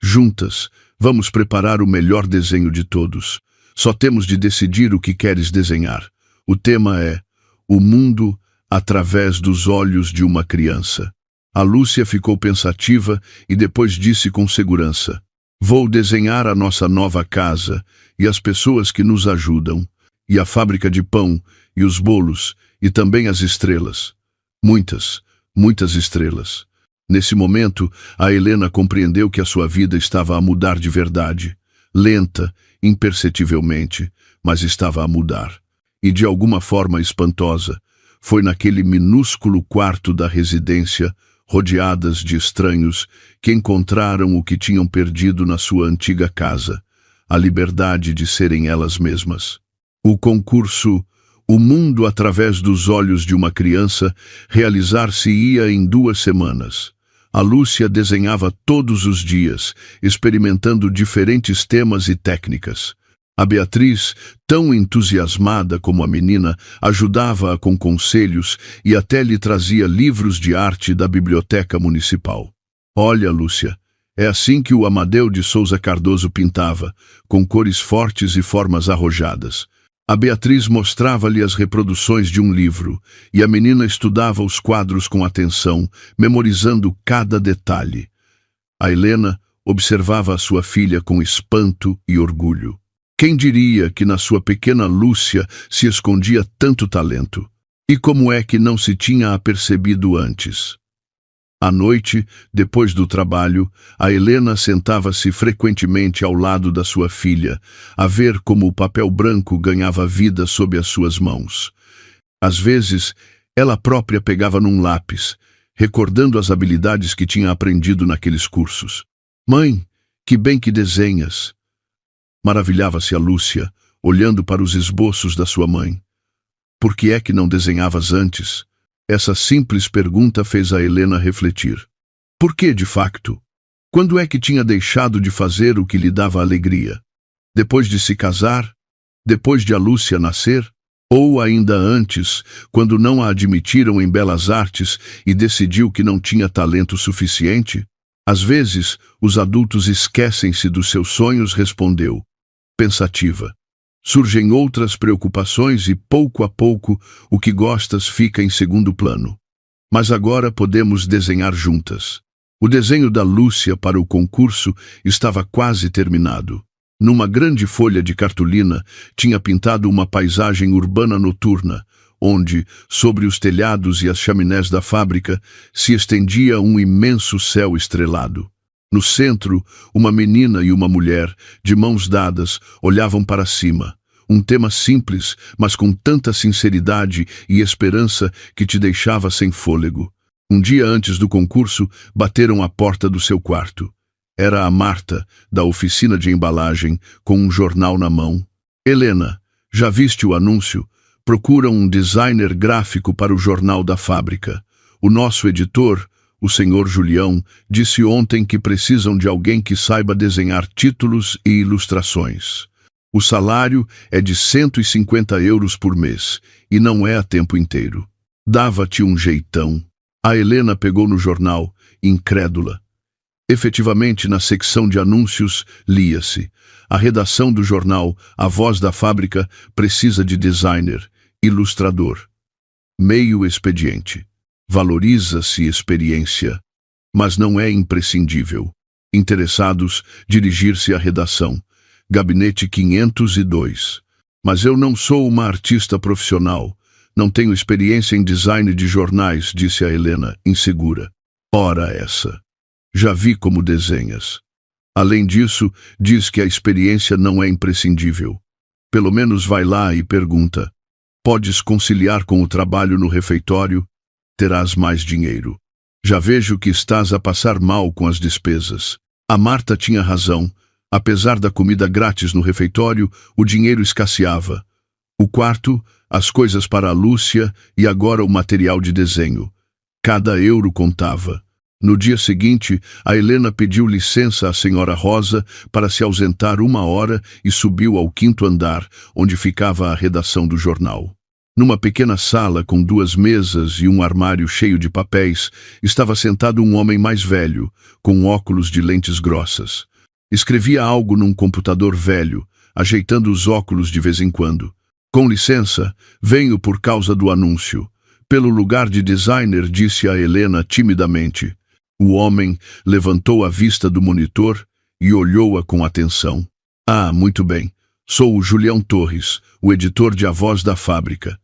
Juntas, vamos preparar o melhor desenho de todos. Só temos de decidir o que queres desenhar. O tema é o mundo através dos olhos de uma criança. A Lúcia ficou pensativa e depois disse com segurança. Vou desenhar a nossa nova casa e as pessoas que nos ajudam, e a fábrica de pão, e os bolos, e também as estrelas. Muitas, muitas estrelas. Nesse momento, a Helena compreendeu que a sua vida estava a mudar de verdade. Lenta, imperceptivelmente, mas estava a mudar. E de alguma forma espantosa. Foi naquele minúsculo quarto da residência, rodeadas de estranhos, que encontraram o que tinham perdido na sua antiga casa, a liberdade de serem elas mesmas. O concurso, o mundo através dos olhos de uma criança, realizar-se-ia em 2 semanas. A Lúcia desenhava todos os dias, experimentando diferentes temas e técnicas. A Beatriz, tão entusiasmada como a menina, ajudava-a com conselhos e até lhe trazia livros de arte da biblioteca municipal. Olha, Lúcia, é assim que o Amadeu de Souza Cardoso pintava, com cores fortes e formas arrojadas. A Beatriz mostrava-lhe as reproduções de um livro, e a menina estudava os quadros com atenção, memorizando cada detalhe. A Helena observava a sua filha com espanto e orgulho. Quem diria que na sua pequena Lúcia se escondia tanto talento? E como é que não se tinha apercebido antes? À noite, depois do trabalho, a Helena sentava-se frequentemente ao lado da sua filha, a ver como o papel branco ganhava vida sob as suas mãos. Às vezes, ela própria pegava num lápis, recordando as habilidades que tinha aprendido naqueles cursos. «Mãe, que bem que desenhas!» Maravilhava-se a Lúcia, olhando para os esboços da sua mãe. «Por que é que não desenhavas antes?» Essa simples pergunta fez a Helena refletir. Por que, de facto? Quando é que tinha deixado de fazer o que lhe dava alegria? Depois de se casar? Depois de a Lúcia nascer? Ou ainda antes, quando não a admitiram em belas artes e decidiu que não tinha talento suficiente? Às vezes, os adultos esquecem-se dos seus sonhos, respondeu, pensativa. Surgem outras preocupações e, pouco a pouco, o que gostas fica em segundo plano. Mas agora podemos desenhar juntas. O desenho da Lúcia para o concurso estava quase terminado. Numa grande folha de cartolina, tinha pintado uma paisagem urbana noturna, onde, sobre os telhados e as chaminés da fábrica, se estendia um imenso céu estrelado. No centro, uma menina e uma mulher, de mãos dadas, olhavam para cima. Um tema simples, mas com tanta sinceridade e esperança que te deixava sem fôlego. Um dia antes do concurso, bateram à porta do seu quarto. Era a Marta, da oficina de embalagem, com um jornal na mão. Helena, já viste o anúncio? Procura um designer gráfico para o jornal da fábrica. O nosso editor, o senhor Julião, disse ontem que precisam de alguém que saiba desenhar títulos e ilustrações. O salário é de 150 euros por mês, e não é a tempo inteiro. Dava-te um jeitão. A Helena pegou no jornal, incrédula. Efetivamente, na secção de anúncios, lia-se: a redação do jornal A Voz da Fábrica precisa de designer, ilustrador. Meio expediente. Valoriza-se experiência, mas não é imprescindível. Interessados, dirigir-se à redação. Gabinete 502. Mas eu não sou uma artista profissional. Não tenho experiência em design de jornais, disse a Helena, insegura. Ora essa. Já vi como desenhas. Além disso, diz que a experiência não é imprescindível. Pelo menos vai lá e pergunta. Podes conciliar com o trabalho no refeitório? Terás mais dinheiro. Já vejo que estás a passar mal com as despesas. A Marta tinha razão. Apesar da comida grátis no refeitório, o dinheiro escasseava. O quarto, as coisas para a Lúcia e agora o material de desenho. Cada euro contava. No dia seguinte, a Helena pediu licença à senhora Rosa para se ausentar 1 hora e subiu ao 5º andar, onde ficava a redação do jornal. Numa pequena sala com 2 mesas e um armário cheio de papéis, estava sentado um homem mais velho, com óculos de lentes grossas. Escrevia algo num computador velho, ajeitando os óculos de vez em quando. Com licença, venho por causa do anúncio. Pelo lugar de designer, disse a Helena timidamente. O homem levantou a vista do monitor e olhou-a com atenção. Ah, muito bem. Sou o Julião Torres, o editor de A Voz da Fábrica.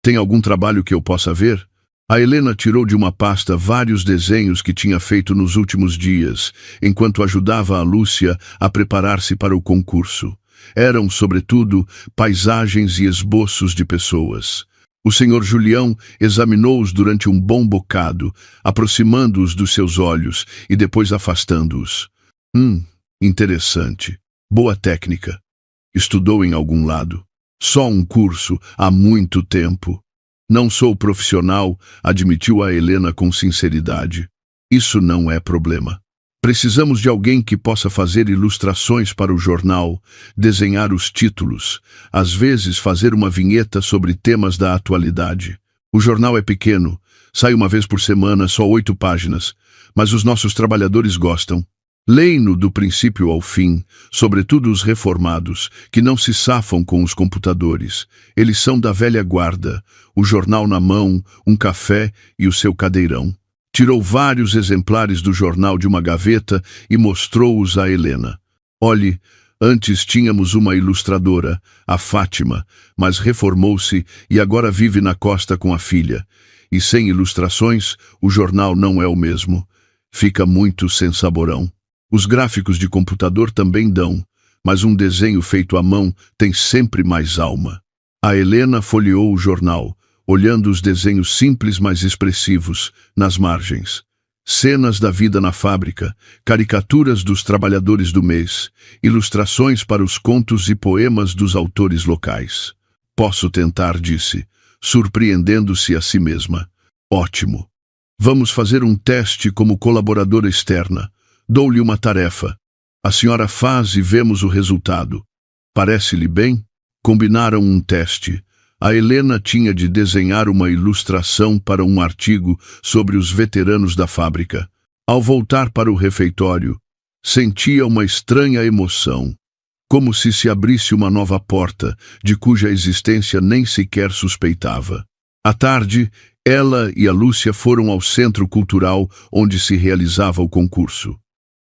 Tem algum trabalho que eu possa ver? A Helena tirou de uma pasta vários desenhos que tinha feito nos últimos dias, enquanto ajudava a Lúcia a preparar-se para o concurso. Eram, sobretudo, paisagens e esboços de pessoas. O senhor Julião examinou-os durante um bom bocado, aproximando-os dos seus olhos e depois afastando-os. Interessante. Boa técnica. Estudou em algum lado. Só um curso, há muito tempo. Não sou profissional, admitiu a Helena com sinceridade. Isso não é problema. Precisamos de alguém que possa fazer ilustrações para o jornal, desenhar os títulos, às vezes fazer uma vinheta sobre temas da atualidade. O jornal é pequeno, sai 1 vez por semana, só 8 páginas, mas os nossos trabalhadores gostam. Leem-no do princípio ao fim, sobretudo os reformados, que não se safam com os computadores. Eles são da velha guarda, o jornal na mão, um café e o seu cadeirão. Tirou vários exemplares do jornal de uma gaveta e mostrou-os a Helena. Olhe, antes tínhamos uma ilustradora, a Fátima, mas reformou-se e agora vive na costa com a filha. e sem ilustrações, o jornal não é o mesmo. Fica muito sem saborão. Os gráficos de computador também dão, mas um desenho feito à mão tem sempre mais alma. A Helena folheou o jornal, olhando os desenhos simples mas expressivos nas margens. Cenas da vida na fábrica, caricaturas dos trabalhadores do mês, ilustrações para os contos e poemas dos autores locais. Posso tentar, disse, surpreendendo-se a si mesma. Ótimo. Vamos fazer um teste como colaboradora externa. Dou-lhe uma tarefa. A senhora faz e vemos o resultado. Parece-lhe bem? Combinaram um teste. A Helena tinha de desenhar uma ilustração para um artigo sobre os veteranos da fábrica. Ao voltar para o refeitório, sentia uma estranha emoção, como se abrisse uma nova porta, de cuja existência nem sequer suspeitava. À tarde, ela e a Lúcia foram ao centro cultural onde se realizava o concurso.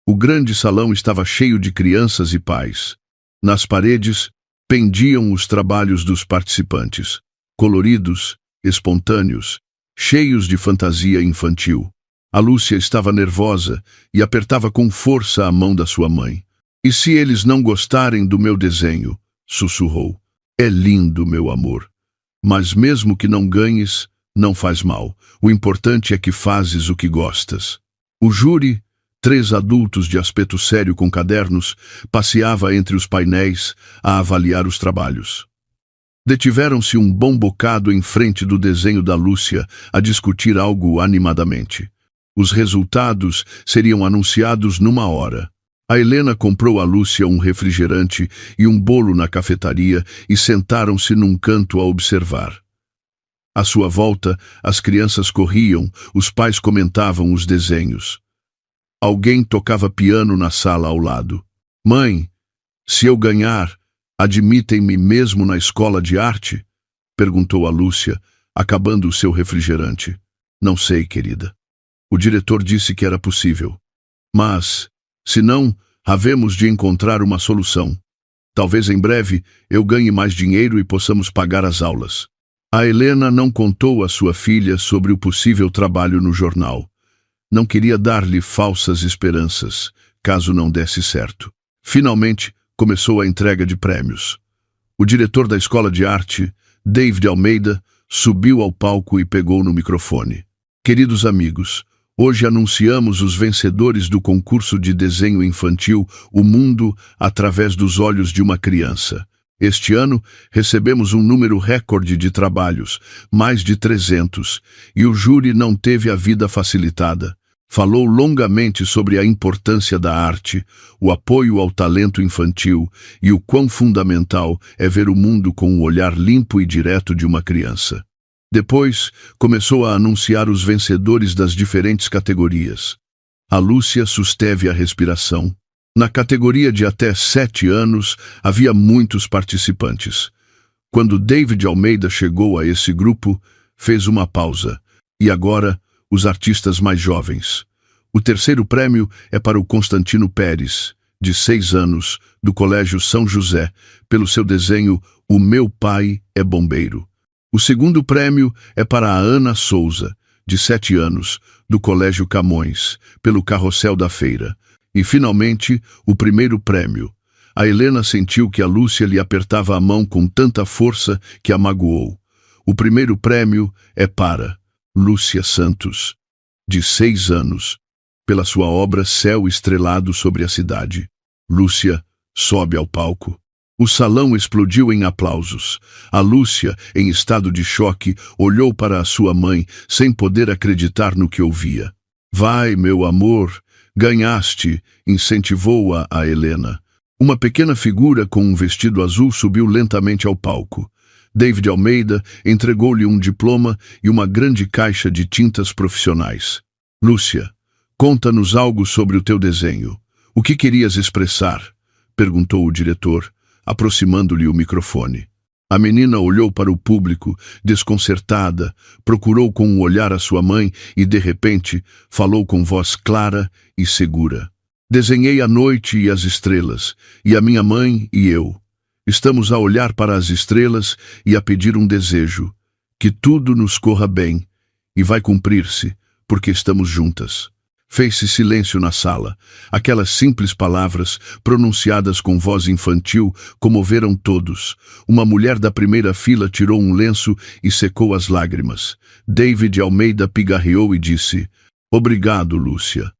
O grande salão estava cheio de crianças e pais. Nas paredes, pendiam os trabalhos dos participantes, coloridos, espontâneos, cheios de fantasia infantil. A Lúcia estava nervosa e apertava com força a mão da sua mãe. "E se eles não gostarem do meu desenho?" sussurrou. "É lindo, meu amor. Mas mesmo que não ganhes, não faz mal. O importante é que fazes o que gostas." O júri, 3 adultos de aspecto sério com cadernos, passeava entre os painéis a avaliar os trabalhos. Detiveram-se um bom bocado em frente do desenho da Lúcia a discutir algo animadamente. Os resultados seriam anunciados numa hora. A Helena comprou a Lúcia um refrigerante e um bolo na cafetaria e sentaram-se num canto a observar. À sua volta, as crianças corriam, os pais comentavam os desenhos. Alguém tocava piano na sala ao lado. "Mãe, se eu ganhar, admitem-me mesmo na escola de arte?" perguntou a Lúcia, acabando o seu refrigerante. "Não sei, querida. O diretor disse que era possível. Mas, se não, havemos de encontrar uma solução. Talvez em breve eu ganhe mais dinheiro e possamos pagar as aulas." A Helena não contou à sua filha sobre o possível trabalho no jornal. Não queria dar-lhe falsas esperanças, caso não desse certo. Finalmente, começou a entrega de prêmios. O diretor da escola de arte, David Almeida, subiu ao palco e pegou no microfone. "Queridos amigos, hoje anunciamos os vencedores do concurso de desenho infantil O Mundo através dos olhos de uma criança. Este ano, recebemos um número recorde de trabalhos, mais de 300, e o júri não teve a vida facilitada. Falou longamente sobre a importância da arte, o apoio ao talento infantil e o quão fundamental é ver o mundo com o olhar limpo e direto de uma criança. Depois, começou a anunciar os vencedores das diferentes categorias. A Lúcia susteve a respiração. Na categoria de até 7 anos, havia muitos participantes. Quando David Almeida chegou a esse grupo, fez uma pausa. E agora, os artistas mais jovens. O terceiro prêmio é para o Constantino Pérez, de 6 anos, do Colégio São José, pelo seu desenho O Meu Pai é Bombeiro. O segundo prêmio é para a Ana Souza, de 7 anos, do Colégio Camões, pelo Carrossel da Feira. E, finalmente, o primeiro prêmio. A Helena sentiu que a Lúcia lhe apertava a mão com tanta força que a magoou. O primeiro prêmio é para Lúcia Santos, de 6 anos, pela sua obra Céu Estrelado sobre a Cidade. Lúcia sobe ao palco. O salão explodiu em aplausos. A Lúcia, em estado de choque, olhou para a sua mãe, sem poder acreditar no que ouvia. "Vai, meu amor, ganhaste", incentivou-a a Helena. Uma pequena figura com um vestido azul subiu lentamente ao palco. David Almeida entregou-lhe um diploma e uma grande caixa de tintas profissionais. "Lúcia, conta-nos algo sobre o teu desenho. O que querias expressar?" perguntou o diretor, aproximando-lhe o microfone. A menina olhou para o público, desconcertada, procurou com um olhar a sua mãe e, de repente, falou com voz clara e segura. "Desenhei a noite e as estrelas, e a minha mãe e eu. Estamos a olhar para as estrelas e a pedir um desejo: que tudo nos corra bem e vai cumprir-se, porque estamos juntas. Fez-se silêncio na sala. Aquelas simples palavras, pronunciadas com voz infantil, comoveram todos. Uma mulher da primeira fila tirou um lenço e secou as lágrimas. David Almeida pigarreou e disse: "Obrigado, Lúcia.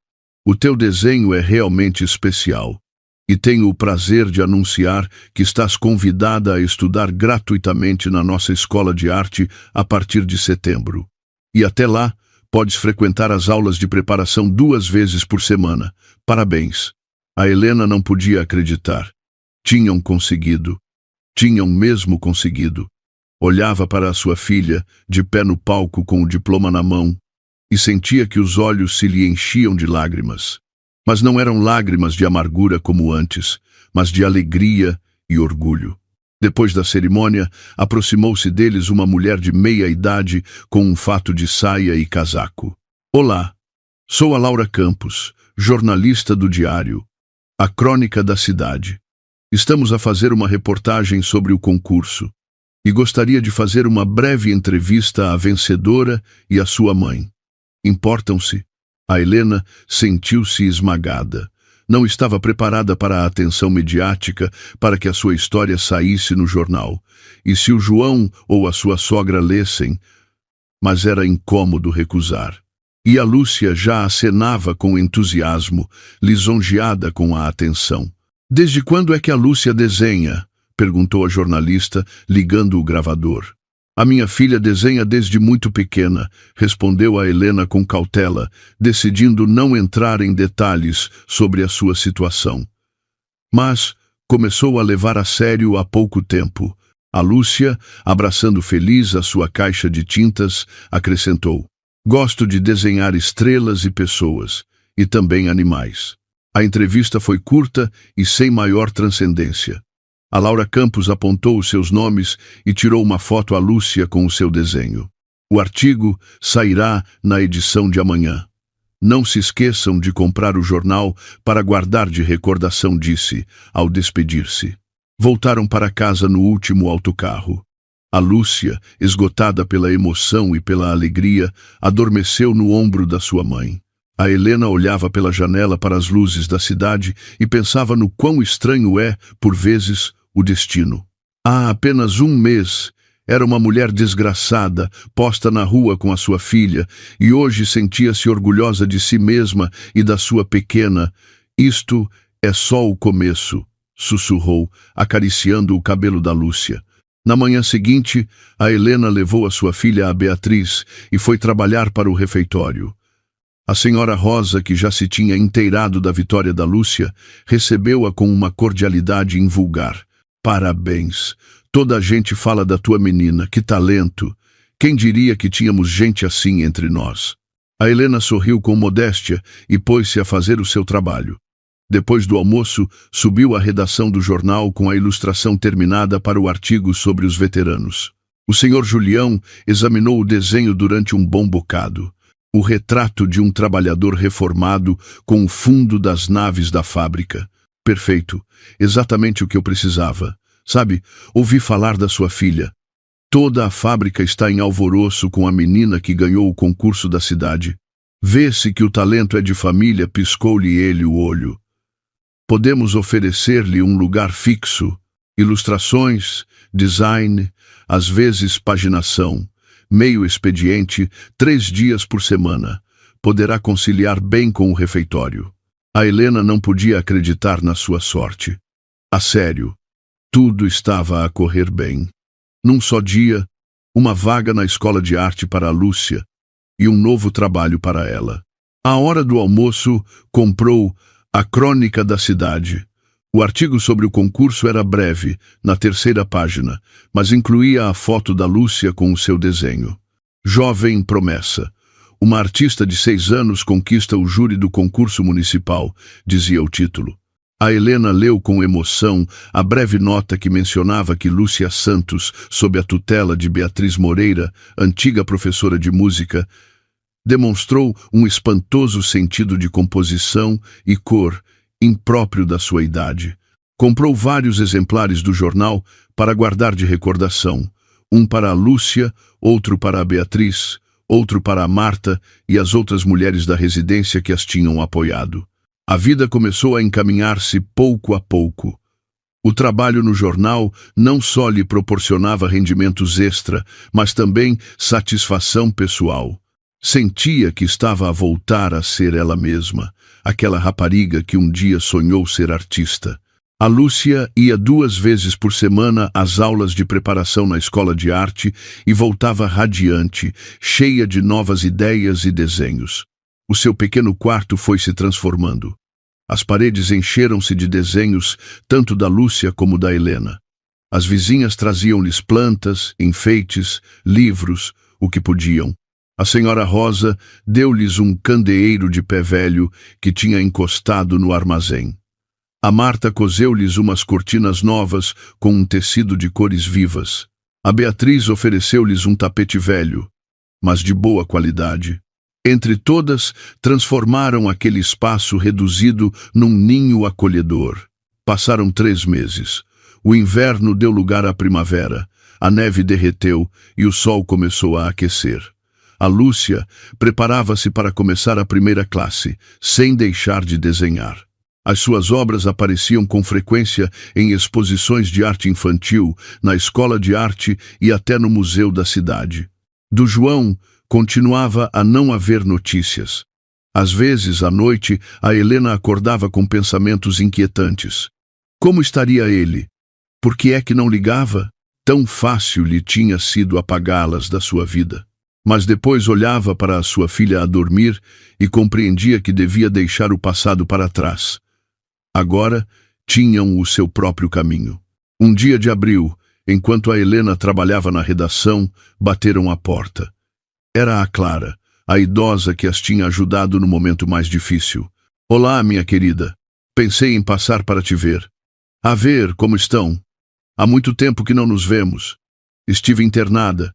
O teu desenho é realmente especial. E tenho o prazer de anunciar que estás convidada a estudar gratuitamente na nossa escola de arte a partir de setembro. E até lá, podes frequentar as aulas de preparação 2 vezes por semana. Parabéns." A Helena não podia acreditar. Tinham conseguido. Tinham mesmo conseguido. Olhava para a sua filha, de pé no palco com o diploma na mão, e sentia que os olhos se lhe enchiam de lágrimas. Mas não eram lágrimas de amargura como antes, mas de alegria e orgulho. Depois da cerimônia, aproximou-se deles uma mulher de meia idade com um fato de saia e casaco. "Olá, sou a Laura Campos, jornalista do Diário, a Crônica da Cidade. Estamos a fazer uma reportagem sobre o concurso e gostaria de fazer uma breve entrevista à vencedora e à sua mãe. Importam-se?" A Helena sentiu-se esmagada. Não estava preparada para a atenção mediática, para que a sua história saísse no jornal. E se o João ou a sua sogra lessem? Mas era incômodo recusar. E a Lúcia já acenava com entusiasmo, lisonjeada com a atenção. "Desde quando é que a Lúcia desenha?" perguntou a jornalista, ligando o gravador. "A minha filha desenha desde muito pequena", respondeu a Helena com cautela, decidindo não entrar em detalhes sobre a sua situação. "Mas começou a levar a sério há pouco tempo." A Lúcia, abraçando feliz a sua caixa de tintas, acrescentou: "Gosto de desenhar estrelas e pessoas, e também animais." A entrevista foi curta e sem maior transcendência. A Laura Campos apontou os seus nomes e tirou uma foto à Lúcia com o seu desenho. "O artigo sairá na edição de amanhã. Não se esqueçam de comprar o jornal para guardar de recordação", disse, ao despedir-se. Voltaram para casa no último autocarro. A Lúcia, esgotada pela emoção e pela alegria, adormeceu no ombro da sua mãe. A Helena olhava pela janela para as luzes da cidade e pensava no quão estranho é, por vezes, o destino. Há apenas 1 mês, era uma mulher desgraçada, posta na rua com a sua filha, e hoje sentia-se orgulhosa de si mesma e da sua pequena. "Isto é só o começo", sussurrou, acariciando o cabelo da Lúcia. Na manhã seguinte, a Helena levou a sua filha a Beatriz e foi trabalhar para o refeitório. A senhora Rosa, que já se tinha inteirado da vitória da Lúcia, recebeu-a com uma cordialidade invulgar. "Parabéns! Toda a gente fala da tua menina, que talento! Quem diria que tínhamos gente assim entre nós?" A Helena sorriu com modéstia e pôs-se a fazer o seu trabalho. Depois do almoço, subiu à redação do jornal com a ilustração terminada para o artigo sobre os veteranos. O senhor Julião examinou o desenho durante um bom bocado. O retrato de um trabalhador reformado com o fundo das naves da fábrica. "Perfeito, exatamente o que eu precisava. Sabe, ouvi falar da sua filha. Toda a fábrica está em alvoroço com a menina que ganhou o concurso da cidade. Vê-se que o talento é de família", piscou-lhe ele o olho. "Podemos oferecer-lhe um lugar fixo, ilustrações, design, às vezes paginação, meio expediente, 3 dias por semana. Poderá conciliar bem com o refeitório." A Helena não podia acreditar na sua sorte. A sério, tudo estava a correr bem. Num só dia, uma vaga na escola de arte para a Lúcia e um novo trabalho para ela. À hora do almoço, comprou a Crônica da Cidade. O artigo sobre o concurso era breve, na 3ª página, mas incluía a foto da Lúcia com o seu desenho. "Jovem promessa. Uma artista de 6 anos conquista o júri do concurso municipal", dizia o título. A Helena leu com emoção a breve nota que mencionava que Lúcia Santos, sob a tutela de Beatriz Moreira, antiga professora de música, demonstrou um espantoso sentido de composição e cor, impróprio da sua idade. Comprou vários exemplares do jornal para guardar de recordação, um para a Lúcia, outro para a Beatriz, outro para a Marta e as outras mulheres da residência que as tinham apoiado. A vida começou a encaminhar-se pouco a pouco. O trabalho no jornal não só lhe proporcionava rendimentos extra, mas também satisfação pessoal. Sentia que estava a voltar a ser ela mesma, aquela rapariga que um dia sonhou ser artista. A Lúcia ia 2 vezes por semana às aulas de preparação na escola de arte e voltava radiante, cheia de novas ideias e desenhos. O seu pequeno quarto foi se transformando. As paredes encheram-se de desenhos, tanto da Lúcia como da Helena. As vizinhas traziam-lhes plantas, enfeites, livros, o que podiam. A senhora Rosa deu-lhes um candeeiro de pé velho que tinha encostado no armazém. A Marta coseu-lhes umas cortinas novas com um tecido de cores vivas. A Beatriz ofereceu-lhes um tapete velho, mas de boa qualidade. Entre todas, transformaram aquele espaço reduzido num ninho acolhedor. Passaram 3 meses. O inverno deu lugar à primavera, a neve derreteu e o sol começou a aquecer. A Lúcia preparava-se para começar a primeira classe, sem deixar de desenhar. As suas obras apareciam com frequência em exposições de arte infantil, na escola de arte e até no museu da cidade. Do João continuava a não haver notícias. Às vezes, à noite, a Helena acordava com pensamentos inquietantes. Como estaria ele? Por que é que não ligava? Tão fácil lhe tinha sido apagá-las da sua vida. Mas depois olhava para a sua filha a dormir e compreendia que devia deixar o passado para trás. Agora, tinham o seu próprio caminho. Um dia de abril, enquanto a Helena trabalhava na redação, bateram à porta. Era a Clara, a idosa que as tinha ajudado no momento mais difícil. Olá, minha querida. Pensei em passar para te ver. A ver como estão. Há muito tempo que não nos vemos. Estive internada.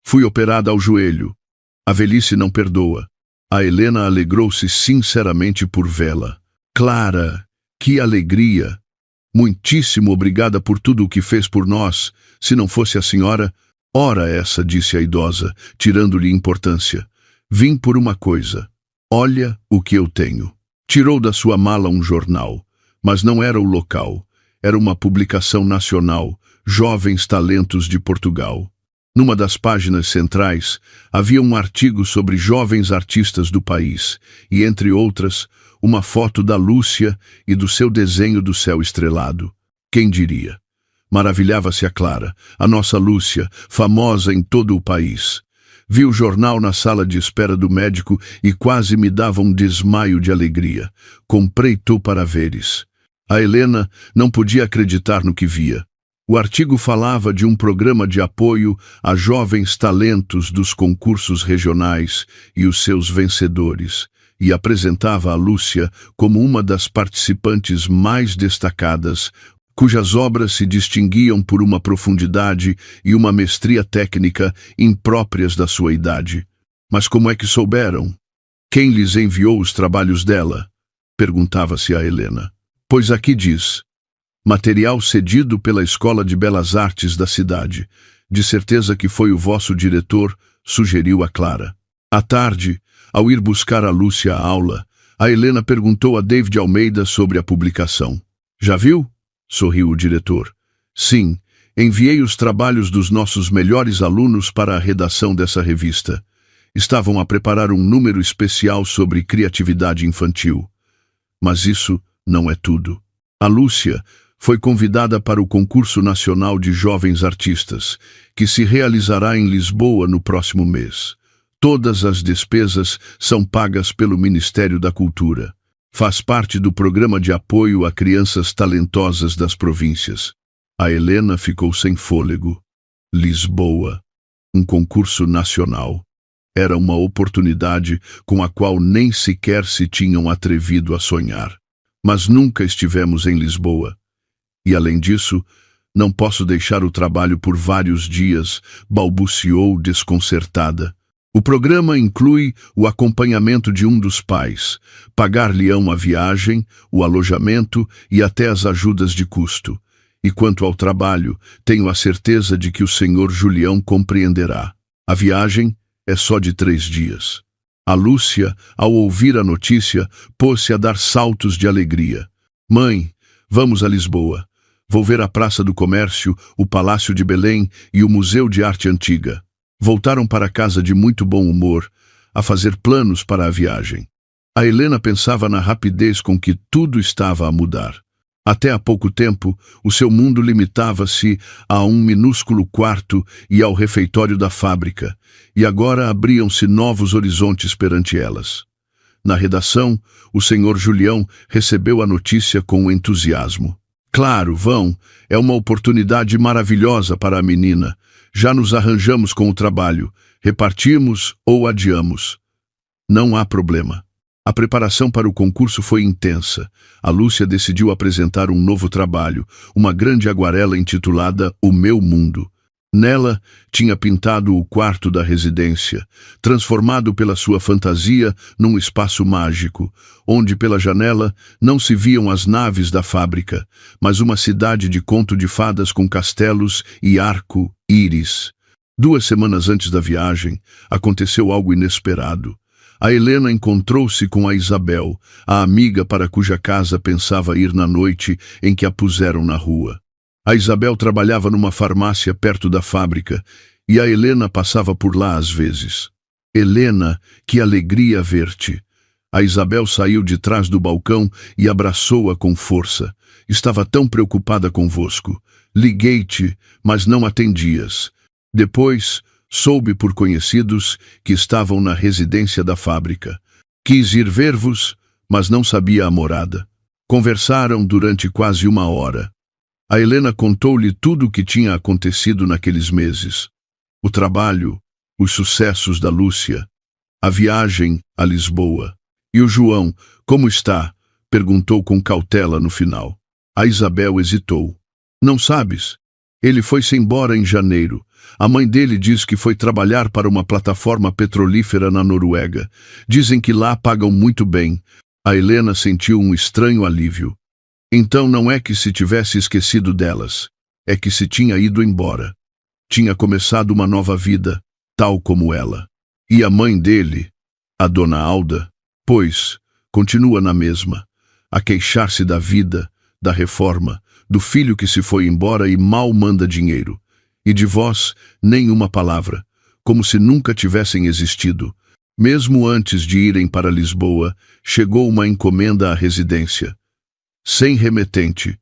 Fui operada ao joelho. A velhice não perdoa. A Helena alegrou-se sinceramente por vê-la. Clara, que alegria! Muitíssimo obrigada por tudo o que fez por nós. Se não fosse a senhora... Ora essa, disse a idosa, tirando-lhe importância. Vim por uma coisa. Olha o que eu tenho. Tirou da sua mala um jornal, mas não era o local. Era uma publicação nacional, Jovens Talentos de Portugal. Numa das páginas centrais, havia um artigo sobre jovens artistas do país, e, entre outras, uma foto da Lúcia e do seu desenho do céu estrelado. Quem diria? Maravilhava-se a Clara, a nossa Lúcia, famosa em todo o país. Vi o jornal na sala de espera do médico e quase me dava um desmaio de alegria. Comprei tu para veres. A Helena não podia acreditar no que via. O artigo falava de um programa de apoio a jovens talentos dos concursos regionais e os seus vencedores, e apresentava a Lúcia como uma das participantes mais destacadas, cujas obras se distinguiam por uma profundidade e uma mestria técnica impróprias da sua idade. Mas como é que souberam? Quem lhes enviou os trabalhos dela? Perguntava-se a Helena. Pois aqui diz: material cedido pela Escola de Belas Artes da cidade. De certeza que foi o vosso diretor, sugeriu a Clara. À tarde, ao ir buscar a Lúcia à aula, a Helena perguntou a David Almeida sobre a publicação. Já viu? Sorriu o diretor. Sim, enviei os trabalhos dos nossos melhores alunos para a redação dessa revista. Estavam a preparar um número especial sobre criatividade infantil. Mas isso não é tudo. A Lúcia foi convidada para o Concurso Nacional de Jovens Artistas, que se realizará em Lisboa no próximo mês. Todas as despesas são pagas pelo Ministério da Cultura. Faz parte do programa de apoio a crianças talentosas das províncias. A Helena ficou sem fôlego. Lisboa, um concurso nacional. Era uma oportunidade com a qual nem sequer se tinham atrevido a sonhar. Mas nunca estivemos em Lisboa. E, além disso, não posso deixar o trabalho por vários dias, balbuciou desconcertada. O programa inclui o acompanhamento de um dos pais, pagar-lhe-ão a viagem, o alojamento e até as ajudas de custo. E quanto ao trabalho, tenho a certeza de que o senhor Julião compreenderá. A viagem É só de 3 dias. A Lúcia, ao ouvir a notícia, pôs-se a dar saltos de alegria. Mãe, vamos a Lisboa. Vou ver a Praça do Comércio, o Palácio de Belém e o Museu de Arte Antiga. Voltaram para casa de muito bom humor, a fazer planos para a viagem. A Helena pensava na rapidez com que tudo estava a mudar. Até há pouco tempo, o seu mundo limitava-se a um minúsculo quarto e ao refeitório da fábrica, e agora abriam-se novos horizontes perante elas. Na redação, o senhor Julião recebeu a notícia com entusiasmo. Claro, vão, é uma oportunidade maravilhosa para a menina. Já nos arranjamos com o trabalho, repartimos ou adiamos. Não há problema. A preparação para o concurso foi intensa. A Lúcia decidiu apresentar um novo trabalho, uma grande aguarela intitulada O Meu Mundo. Nela, tinha pintado o quarto da residência, transformado pela sua fantasia num espaço mágico, onde pela janela não se viam as naves da fábrica, mas uma cidade de conto de fadas com castelos e arco-íris. 2 semanas antes da viagem, aconteceu algo inesperado. A Helena encontrou-se com a Isabel, a amiga para cuja casa pensava ir na noite em que a puseram na rua. A Isabel trabalhava numa farmácia perto da fábrica e a Helena passava por lá às vezes. Helena, que alegria ver-te! A Isabel saiu de trás do balcão e abraçou-a com força. Estava tão preocupada convosco. Liguei-te, mas não atendias. Depois, soube por conhecidos que estavam na residência da fábrica. Quis ir ver-vos, mas não sabia a morada. Conversaram durante quase 1 hora. A Helena contou-lhe tudo o que tinha acontecido naqueles meses. O trabalho, os sucessos da Lúcia, a viagem a Lisboa. E o João, como está? Perguntou com cautela no final. A Isabel hesitou. Não sabes? Ele foi-se embora em janeiro. A mãe dele diz que foi trabalhar para uma plataforma petrolífera na Noruega. Dizem que lá pagam muito bem. A Helena sentiu um estranho alívio. Então não é que se tivesse esquecido delas, é que se tinha ido embora. Tinha começado uma nova vida, tal como ela. E a mãe dele, a dona Alda, pois, continua na mesma, a queixar-se da vida, da reforma, do filho que se foi embora e mal manda dinheiro. E de vós, nenhuma palavra, como se nunca tivessem existido. Mesmo antes de irem para Lisboa, chegou uma encomenda à residência. Sem remetente,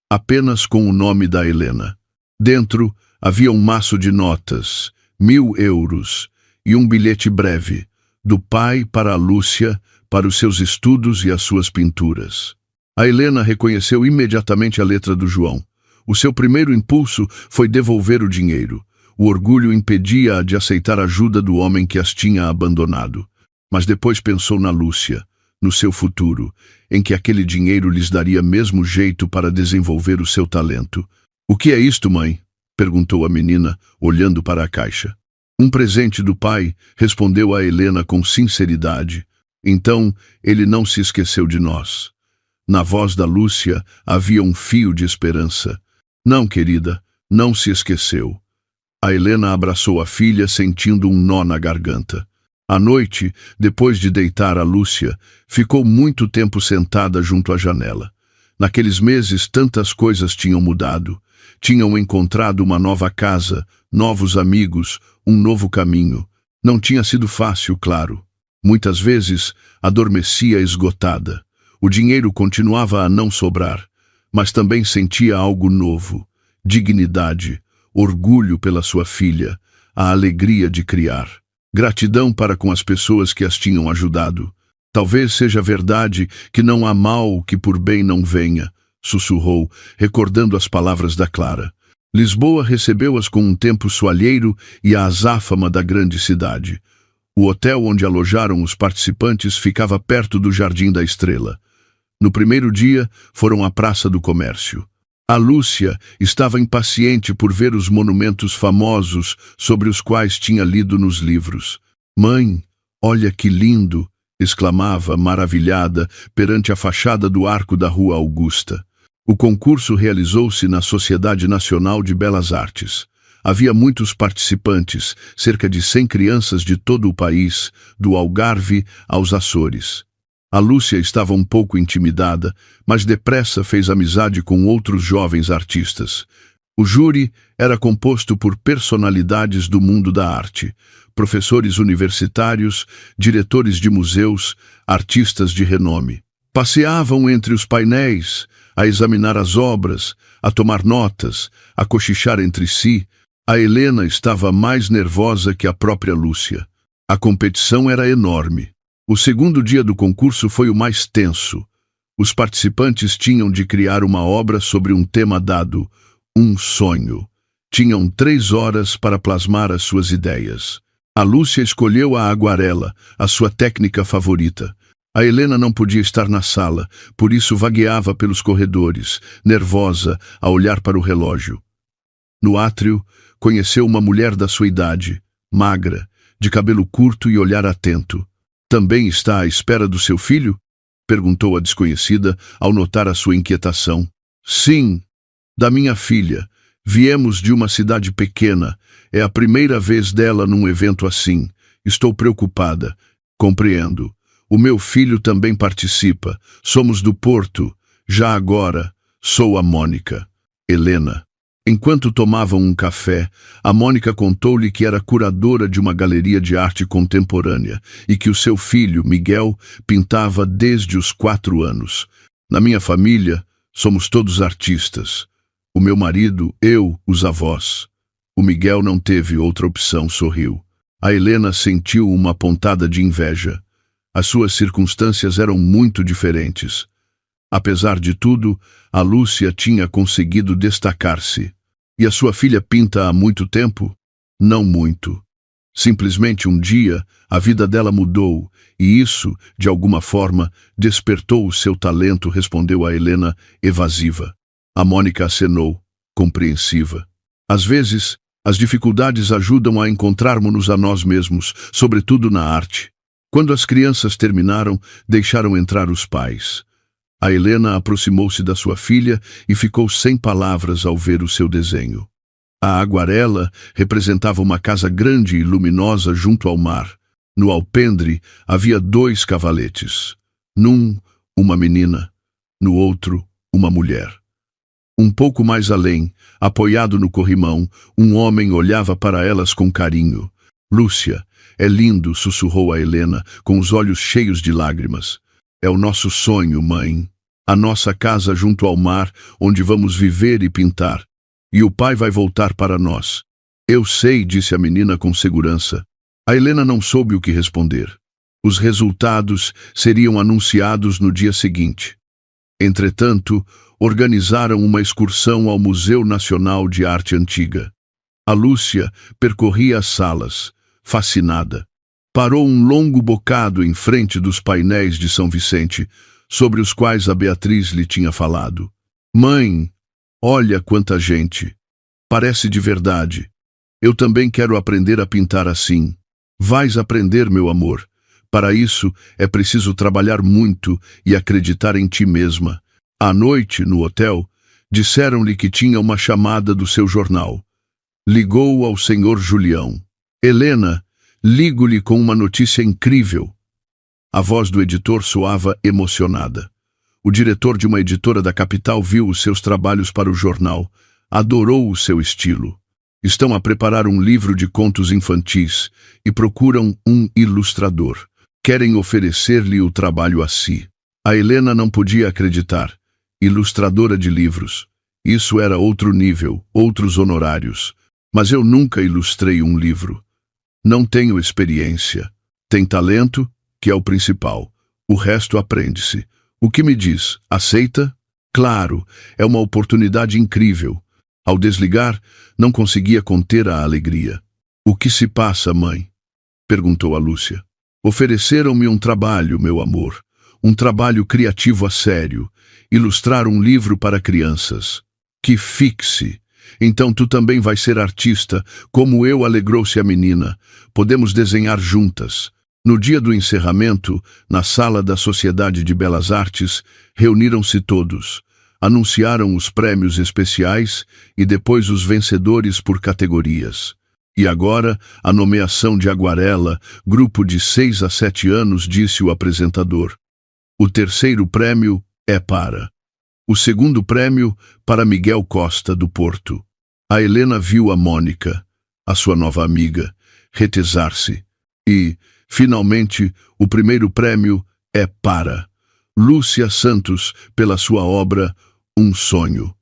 apenas com o nome da Helena. Dentro havia um maço de notas, 1000 euros, e um bilhete breve, do pai para a Lúcia, para os seus estudos e as suas pinturas. A Helena reconheceu imediatamente a letra do João. O seu primeiro impulso foi devolver o dinheiro. O orgulho impedia-a de aceitar a ajuda do homem que as tinha abandonado. Mas depois pensou na Lúcia, no seu futuro, em que aquele dinheiro lhes daria mesmo jeito para desenvolver o seu talento. "O que é isto, mãe?" perguntou a menina, olhando para a caixa. "Um presente do pai", respondeu a Helena com sinceridade. Então ele não se esqueceu de nós. Na voz da Lúcia havia um fio de esperança. "Não, querida, não se esqueceu." A Helena abraçou a filha, sentindo um nó na garganta. À noite, depois de deitar a Lúcia, ficou muito tempo sentada junto à janela. Naqueles meses, tantas coisas tinham mudado. Tinham encontrado uma nova casa, novos amigos, um novo caminho. Não tinha sido fácil, claro. Muitas vezes, adormecia esgotada. O dinheiro continuava a não sobrar, mas também sentia algo novo. Dignidade, orgulho pela sua filha, a alegria de criar. Gratidão para com as pessoas que as tinham ajudado. "Talvez seja verdade que não há mal que por bem não venha", sussurrou, recordando as palavras da Clara. Lisboa recebeu-as com um tempo soalheiro e a azáfama da grande cidade. O hotel onde alojaram os participantes ficava perto do Jardim da Estrela. No primeiro dia, foram à Praça do Comércio. A Lúcia estava impaciente por ver os monumentos famosos sobre os quais tinha lido nos livros. "Mãe, olha que lindo!" exclamava, maravilhada, perante a fachada do arco da Rua Augusta. O concurso realizou-se na Sociedade Nacional de Belas Artes. Havia muitos participantes, cerca de 100 crianças de todo o país, do Algarve aos Açores. A Lúcia estava um pouco intimidada, mas depressa fez amizade com outros jovens artistas. O júri era composto por personalidades do mundo da arte, professores universitários, diretores de museus, artistas de renome. Passeavam entre os painéis, a examinar as obras, a tomar notas, a cochichar entre si. A Helena estava mais nervosa que a própria Lúcia. A competição era enorme. O segundo dia do concurso foi o mais tenso. Os participantes tinham de criar uma obra sobre um tema dado, um sonho. Tinham 3 horas para plasmar as suas ideias. A Lúcia escolheu a aguarela, a sua técnica favorita. A Helena não podia estar na sala, por isso vagueava pelos corredores, nervosa, a olhar para o relógio. No átrio, conheceu uma mulher da sua idade, magra, de cabelo curto e olhar atento. «Também está à espera do seu filho?» perguntou a desconhecida ao notar a sua inquietação. «Sim, da minha filha. Viemos de uma cidade pequena. É a primeira vez dela num evento assim. Estou preocupada. Compreendo. O meu filho também participa. Somos do Porto. Já agora, sou a Mônica. Helena». Enquanto tomavam um café, a Mônica contou-lhe que era curadora de uma galeria de arte contemporânea e que o seu filho, Miguel, pintava desde os 4 anos. «Na minha família, somos todos artistas. O meu marido, eu, os avós. O Miguel não teve outra opção», sorriu. A Helena sentiu uma pontada de inveja. As suas circunstâncias eram muito diferentes. Apesar de tudo, a Lúcia tinha conseguido destacar-se. «E a sua filha pinta há muito tempo?» «Não muito. Simplesmente um dia, a vida dela mudou, e isso, de alguma forma, despertou o seu talento», respondeu a Helena, evasiva. A Mônica acenou, compreensiva. «Às vezes, as dificuldades ajudam a encontrarmos-nos a nós mesmos, sobretudo na arte». Quando as crianças terminaram, deixaram entrar os pais. A Helena aproximou-se da sua filha e ficou sem palavras ao ver o seu desenho. A aguarela representava uma casa grande e luminosa junto ao mar. No alpendre havia 2 cavaletes. Num, uma menina. No outro, uma mulher. Um pouco mais além, apoiado no corrimão, um homem olhava para elas com carinho. «Lúcia, é lindo», sussurrou a Helena, com os olhos cheios de lágrimas. «É o nosso sonho, mãe. A nossa casa junto ao mar, onde vamos viver e pintar. E o pai vai voltar para nós». «Eu sei», disse a menina com segurança. A Helena não soube o que responder. Os resultados seriam anunciados no dia seguinte. Entretanto, organizaram uma excursão ao Museu Nacional de Arte Antiga. A Lúcia percorria as salas, fascinada. Parou um longo bocado em frente dos painéis de São Vicente, sobre os quais a Beatriz lhe tinha falado. «Mãe, olha quanta gente. Parece de verdade. Eu também quero aprender a pintar assim». «Vais aprender, meu amor. Para isso, é preciso trabalhar muito e acreditar em ti mesma». À noite, no hotel, disseram-lhe que tinha uma chamada do seu jornal. Ligou ao senhor Julião. «Helena, ligo-lhe com uma notícia incrível». A voz do editor soava emocionada. O diretor de uma editora da capital viu os seus trabalhos para o jornal. Adorou o seu estilo. Estão a preparar um livro de contos infantis e procuram um ilustrador. Querem oferecer-lhe o trabalho a si. A Helena não podia acreditar. Ilustradora de livros. Isso era outro nível, outros honorários. Mas eu nunca ilustrei um livro. Não tenho experiência. Tem talento, que é o principal. O resto aprende-se. O que me diz? Aceita? Claro, é uma oportunidade incrível. Ao desligar, não conseguia conter a alegria. O que se passa, mãe? Perguntou a Lúcia. Ofereceram-me um trabalho, meu amor. Um trabalho criativo a sério. Ilustrar um livro para crianças. Que fixe! Então tu também vais ser artista, como eu, alegrou-se a menina. Podemos desenhar juntas. No dia do encerramento, na sala da Sociedade de Belas Artes, reuniram-se todos. Anunciaram os prêmios especiais e depois os vencedores por categorias. E agora, a nomeação de Aguarela, grupo de 6 a 7 anos, disse o apresentador. O terceiro prêmio é para. O segundo prêmio para Miguel Costa, do Porto. A Helena viu a Mônica, a sua nova amiga, retesar-se. E, finalmente, o primeiro prêmio é para Lúcia Santos, pela sua obra Um Sonho.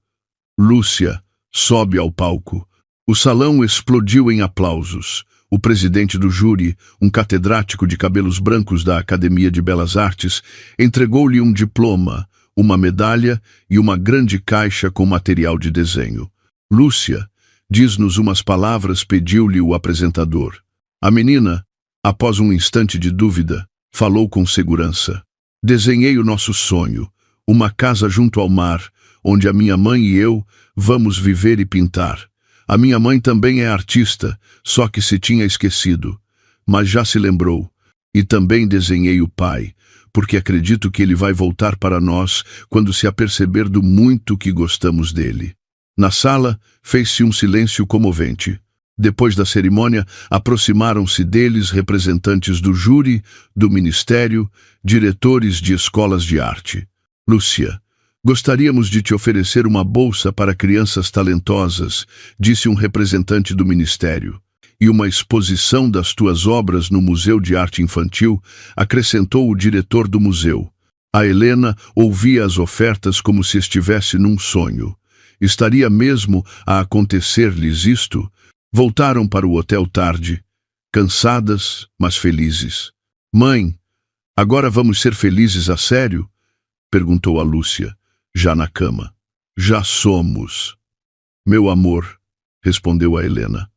Lúcia sobe ao palco. O salão explodiu em aplausos. O presidente do júri, um catedrático de cabelos brancos da Academia de Belas Artes, entregou-lhe um diploma, uma medalha e uma grande caixa com material de desenho. Lúcia, diz-nos umas palavras, pediu-lhe o apresentador. A menina, após um instante de dúvida, falou com segurança. Desenhei o nosso sonho, uma casa junto ao mar, onde a minha mãe e eu vamos viver e pintar. A minha mãe também é artista, só que se tinha esquecido, mas já se lembrou. E também desenhei o pai, porque acredito que ele vai voltar para nós quando se aperceber do muito que gostamos dele. Na sala, fez-se um silêncio comovente. Depois da cerimônia, aproximaram-se deles representantes do júri, do ministério, diretores de escolas de arte. Lúcia, gostaríamos de te oferecer uma bolsa para crianças talentosas, disse um representante do ministério. E uma exposição das tuas obras no Museu de Arte Infantil, acrescentou o diretor do museu. A Helena ouvia as ofertas como se estivesse num sonho. Estaria mesmo a acontecer-lhes isto? Voltaram para o hotel tarde, cansadas, mas felizes. Mãe, agora vamos ser felizes a sério? Perguntou a Lúcia, já na cama. Já somos. Meu amor, respondeu a Helena.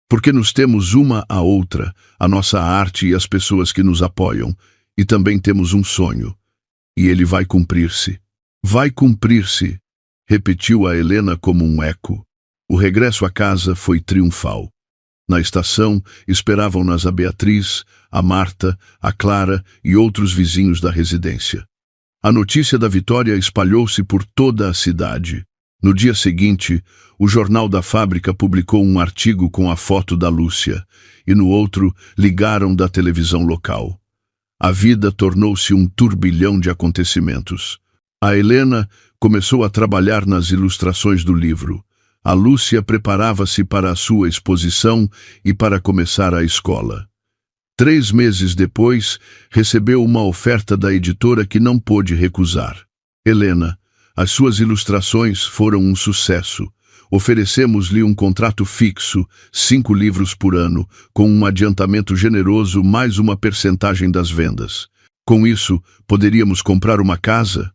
Porque nos temos uma a outra, a nossa arte e as pessoas que nos apoiam, e também temos um sonho. E ele vai cumprir-se. Vai cumprir-se, repetiu a Helena como um eco. O regresso à casa foi triunfal. Na estação, esperavam-nas a Beatriz, a Marta, a Clara e outros vizinhos da residência. A notícia da vitória espalhou-se por toda a cidade. No dia seguinte, o jornal da fábrica publicou um artigo com a foto da Lúcia, e no outro ligaram da televisão local. A vida tornou-se um turbilhão de acontecimentos. A Helena começou a trabalhar nas ilustrações do livro. A Lúcia preparava-se para a sua exposição e para começar a escola. 3 meses depois, recebeu uma oferta da editora que não pôde recusar. Helena, as suas ilustrações foram um sucesso. Oferecemos-lhe um contrato fixo, 5 livros por ano, com um adiantamento generoso mais uma percentagem das vendas. Com isso, poderíamos comprar uma casa?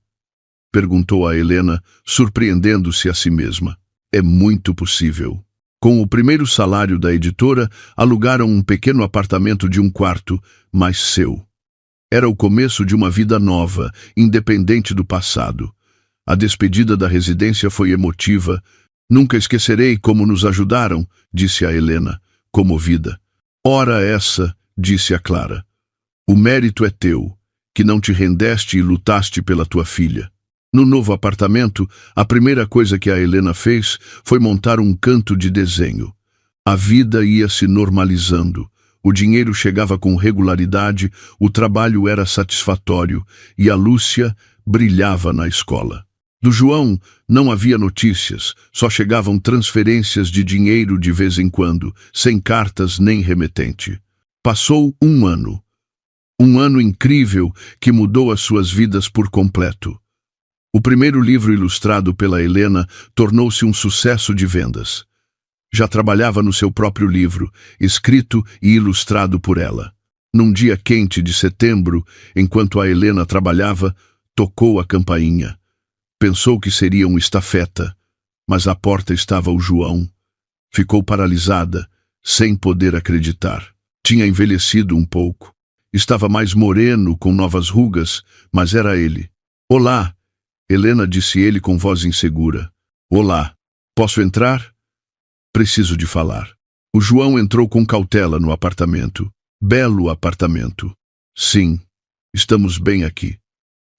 Perguntou a Helena, surpreendendo-se a si mesma. É muito possível. Com o primeiro salário da editora, alugaram um pequeno apartamento de 1 quarto, mas seu. Era o começo de uma vida nova, independente do passado. A despedida da residência foi emotiva. Nunca esquecerei como nos ajudaram, disse a Helena, comovida. Ora essa, disse a Clara. O mérito é teu, que não te rendeste e lutaste pela tua filha. No novo apartamento, a primeira coisa que a Helena fez foi montar um canto de desenho. A vida ia se normalizando. O dinheiro chegava com regularidade, o trabalho era satisfatório e a Lúcia brilhava na escola. Do João não havia notícias, só chegavam transferências de dinheiro de vez em quando, sem cartas nem remetente. Passou 1 ano. Um ano incrível que mudou as suas vidas por completo. O primeiro livro ilustrado pela Helena tornou-se um sucesso de vendas. Já trabalhava no seu próprio livro, escrito e ilustrado por ela. Num dia quente de setembro, enquanto a Helena trabalhava, tocou a campainha. Pensou que seria um estafeta, mas à porta estava o João. Ficou paralisada, sem poder acreditar. Tinha envelhecido um pouco. Estava mais moreno, com novas rugas, mas era ele. Olá! Helena, disse ele com voz insegura. Olá, posso entrar? Preciso de falar. O João entrou com cautela no apartamento. Belo apartamento. Sim, estamos bem aqui.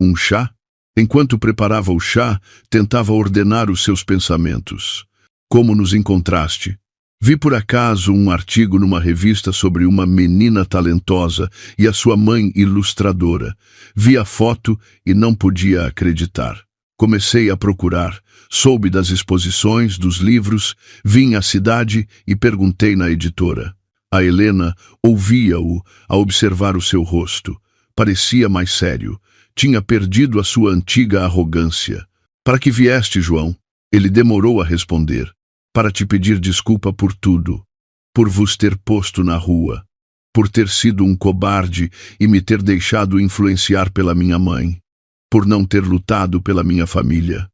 Um chá? Enquanto preparava o chá, tentava ordenar os seus pensamentos. Como nos encontraste? Vi por acaso um artigo numa revista sobre uma menina talentosa e a sua mãe ilustradora. Vi a foto e não podia acreditar. Comecei a procurar, soube das exposições, dos livros, vim à cidade e perguntei na editora. A Helena ouvia-o a observar o seu rosto. Parecia mais sério. Tinha perdido a sua antiga arrogância. Para que vieste, João? Ele demorou a responder. Para te pedir desculpa por tudo. Por vos ter posto na rua. Por ter sido um cobarde e me ter deixado influenciar pela minha mãe. Por não ter lutado pela minha família.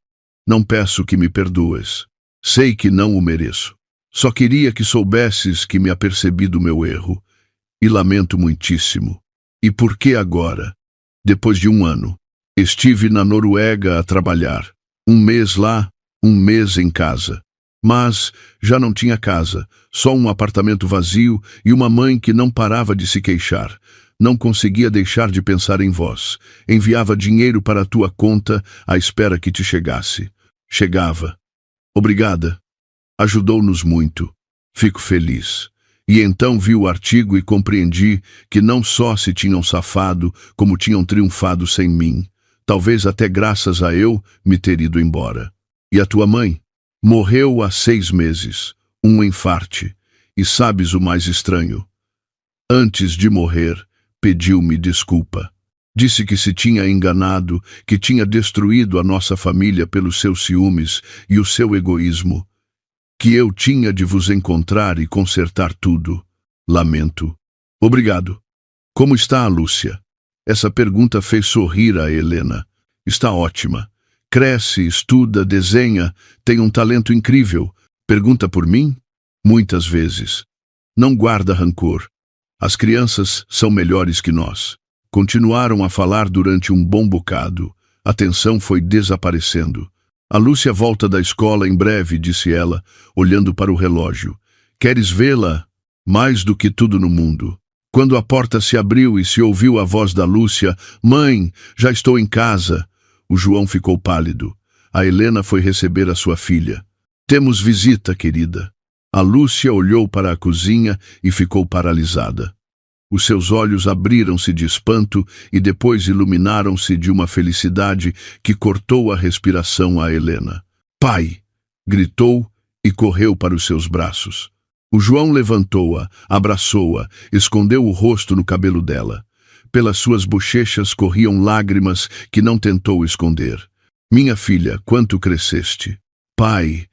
Não peço que me perdoes. Sei que não o mereço. Só queria que soubesses que me apercebi do meu erro. E lamento muitíssimo. E por que agora? Depois de 1 ano. Estive na Noruega a trabalhar. 1 mês lá, 1 mês em casa. Mas já não tinha casa, só um apartamento vazio e uma mãe que não parava de se queixar. Não conseguia deixar de pensar em vós. Enviava dinheiro para a tua conta à espera que te chegasse. Chegava. Obrigada. Ajudou-nos muito. Fico feliz. E então vi o artigo e compreendi que não só se tinham safado, como tinham triunfado sem mim. Talvez até graças a eu me ter ido embora. E a tua mãe? Morreu há 6 meses. Um infarte. E sabes o mais estranho? Antes de morrer, pediu-me desculpa. Disse que se tinha enganado, que tinha destruído a nossa família pelos seus ciúmes e o seu egoísmo. Que eu tinha de vos encontrar e consertar tudo. Lamento. Obrigado. Como está a Lúcia? Essa pergunta fez sorrir a Helena. Está ótima. Cresce, estuda, desenha, tem um talento incrível. Pergunta por mim? Muitas vezes. Não guarda rancor. As crianças são melhores que nós. Continuaram a falar durante um bom bocado. A tensão foi desaparecendo. A Lúcia volta da escola em breve, disse ela, olhando para o relógio. Queres vê-la? Mais do que tudo no mundo. Quando a porta se abriu e se ouviu a voz da Lúcia, Mãe, já estou em casa. O João ficou pálido. A Helena foi receber a sua filha. Temos visita, querida. A Lúcia olhou para a cozinha e ficou paralisada. Os seus olhos abriram-se de espanto e depois iluminaram-se de uma felicidade que cortou a respiração a Helena. Pai! Gritou e correu para os seus braços. O João levantou-a, abraçou-a, escondeu o rosto no cabelo dela. Pelas suas bochechas corriam lágrimas que não tentou esconder. Minha filha, quanto cresceste! Pai,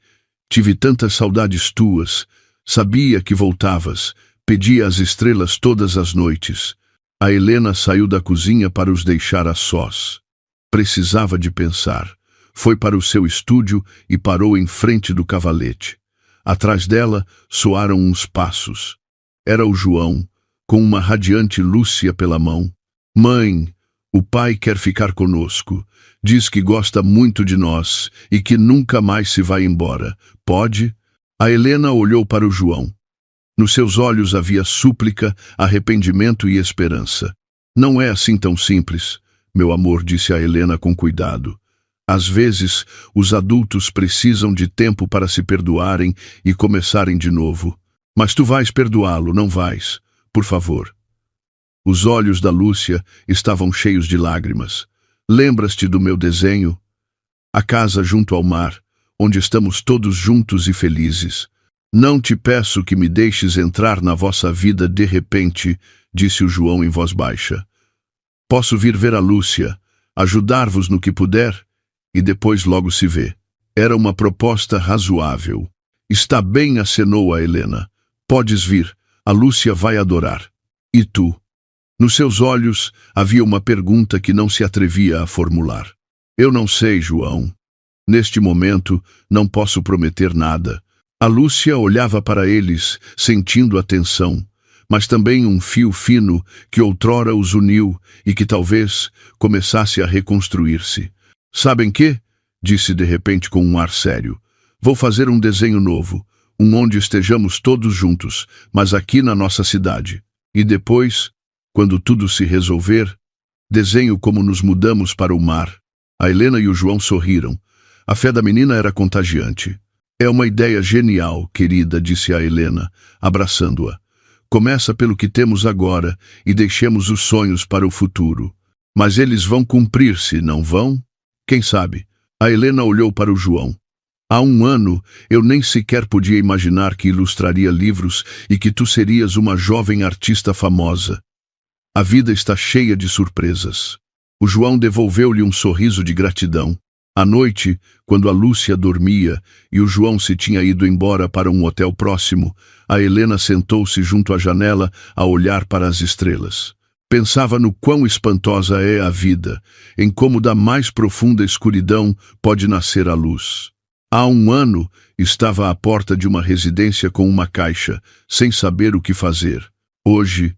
tive tantas saudades tuas. Sabia que voltavas. Pedia às estrelas todas as noites. A Helena saiu da cozinha para os deixar a sós. Precisava de pensar. Foi para o seu estúdio e parou em frente do cavalete. Atrás dela soaram uns passos. Era o João, com uma radiante Lúcia pela mão. Mãe, o pai quer ficar conosco. Diz que gosta muito de nós e que nunca mais se vai embora. Pode? A Helena olhou para o João. Nos seus olhos havia súplica, arrependimento e esperança. Não é assim tão simples, meu amor, disse a Helena com cuidado. Às vezes, os adultos precisam de tempo para se perdoarem e começarem de novo. Mas tu vais perdoá-lo, não vais? Por favor. Os olhos da Lúcia estavam cheios de lágrimas. Lembras-te do meu desenho? A casa junto ao mar, onde estamos todos juntos e felizes. Não te peço que me deixes entrar na vossa vida de repente, disse o João em voz baixa. Posso vir ver a Lúcia, ajudar-vos no que puder, e depois logo se vê. Era uma proposta razoável. Está bem, acenou a Helena. Podes vir, a Lúcia vai adorar. E tu? Nos seus olhos havia uma pergunta que não se atrevia a formular. Eu não sei, João. Neste momento, não posso prometer nada. A Lúcia olhava para eles, sentindo a tensão, mas também um fio fino que outrora os uniu e que talvez começasse a reconstruir-se. Sabem quê? Disse de repente com um ar sério. Vou fazer um desenho novo, onde estejamos todos juntos, mas aqui na nossa cidade. E depois, quando tudo se resolver, desenho como nos mudamos para o mar. A Helena e o João sorriram. A fé da menina era contagiante. É uma ideia genial, querida, disse a Helena, abraçando-a. Começa pelo que temos agora e deixemos os sonhos para o futuro. Mas eles vão cumprir-se, não vão? Quem sabe? A Helena olhou para o João. Há 1 ano, eu nem sequer podia imaginar que ilustraria livros e que tu serias uma jovem artista famosa. A vida está cheia de surpresas. O João devolveu-lhe um sorriso de gratidão. À noite, quando a Lúcia dormia e o João se tinha ido embora para um hotel próximo, a Helena sentou-se junto à janela a olhar para as estrelas. Pensava no quão espantosa é a vida, em como da mais profunda escuridão pode nascer a luz. Há 1 ano, estava à porta de uma residência com uma caixa, sem saber o que fazer. Hoje,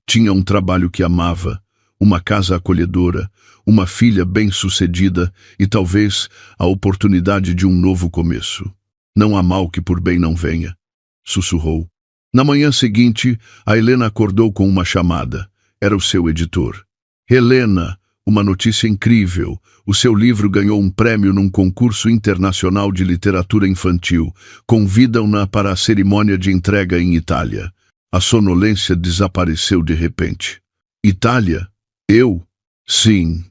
tinha um trabalho que amava, uma casa acolhedora, uma filha bem-sucedida e talvez a oportunidade de um novo começo. Não há mal que por bem não venha, sussurrou. Na manhã seguinte, a Helena acordou com uma chamada. Era o seu editor. Helena, uma notícia incrível. O seu livro ganhou um prêmio num concurso internacional de literatura infantil. Convidam-na para a cerimônia de entrega em Itália. A sonolência desapareceu de repente. Itália? Eu? Sim.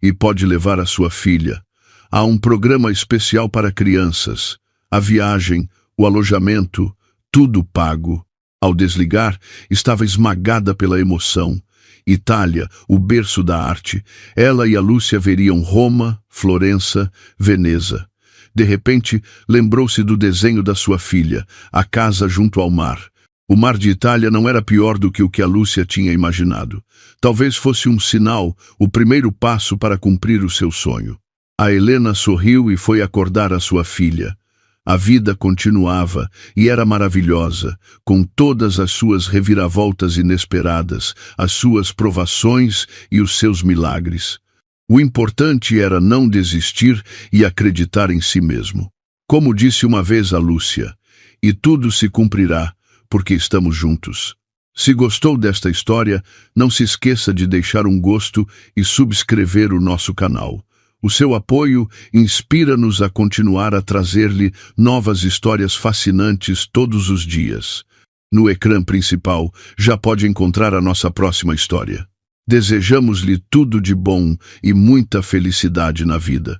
E pode levar a sua filha. Há um programa especial para crianças. A viagem, o alojamento, tudo pago. Ao desligar, estava esmagada pela emoção. Itália, o berço da arte. Ela e a Lúcia veriam Roma, Florença, Veneza. De repente, lembrou-se do desenho da sua filha, a casa junto ao mar. O mar de Itália não era pior do que o que a Lúcia tinha imaginado. Talvez fosse um sinal, o primeiro passo para cumprir o seu sonho. A Helena sorriu e foi acordar a sua filha. A vida continuava e era maravilhosa, com todas as suas reviravoltas inesperadas, as suas provações e os seus milagres. O importante era não desistir e acreditar em si mesmo. Como disse uma vez a Lúcia, e tudo se cumprirá, porque estamos juntos. Se gostou desta história, não se esqueça de deixar um gosto e subscrever o nosso canal. O seu apoio inspira-nos a continuar a trazer-lhe novas histórias fascinantes todos os dias. No ecrã principal, já pode encontrar a nossa próxima história. Desejamos-lhe tudo de bom e muita felicidade na vida.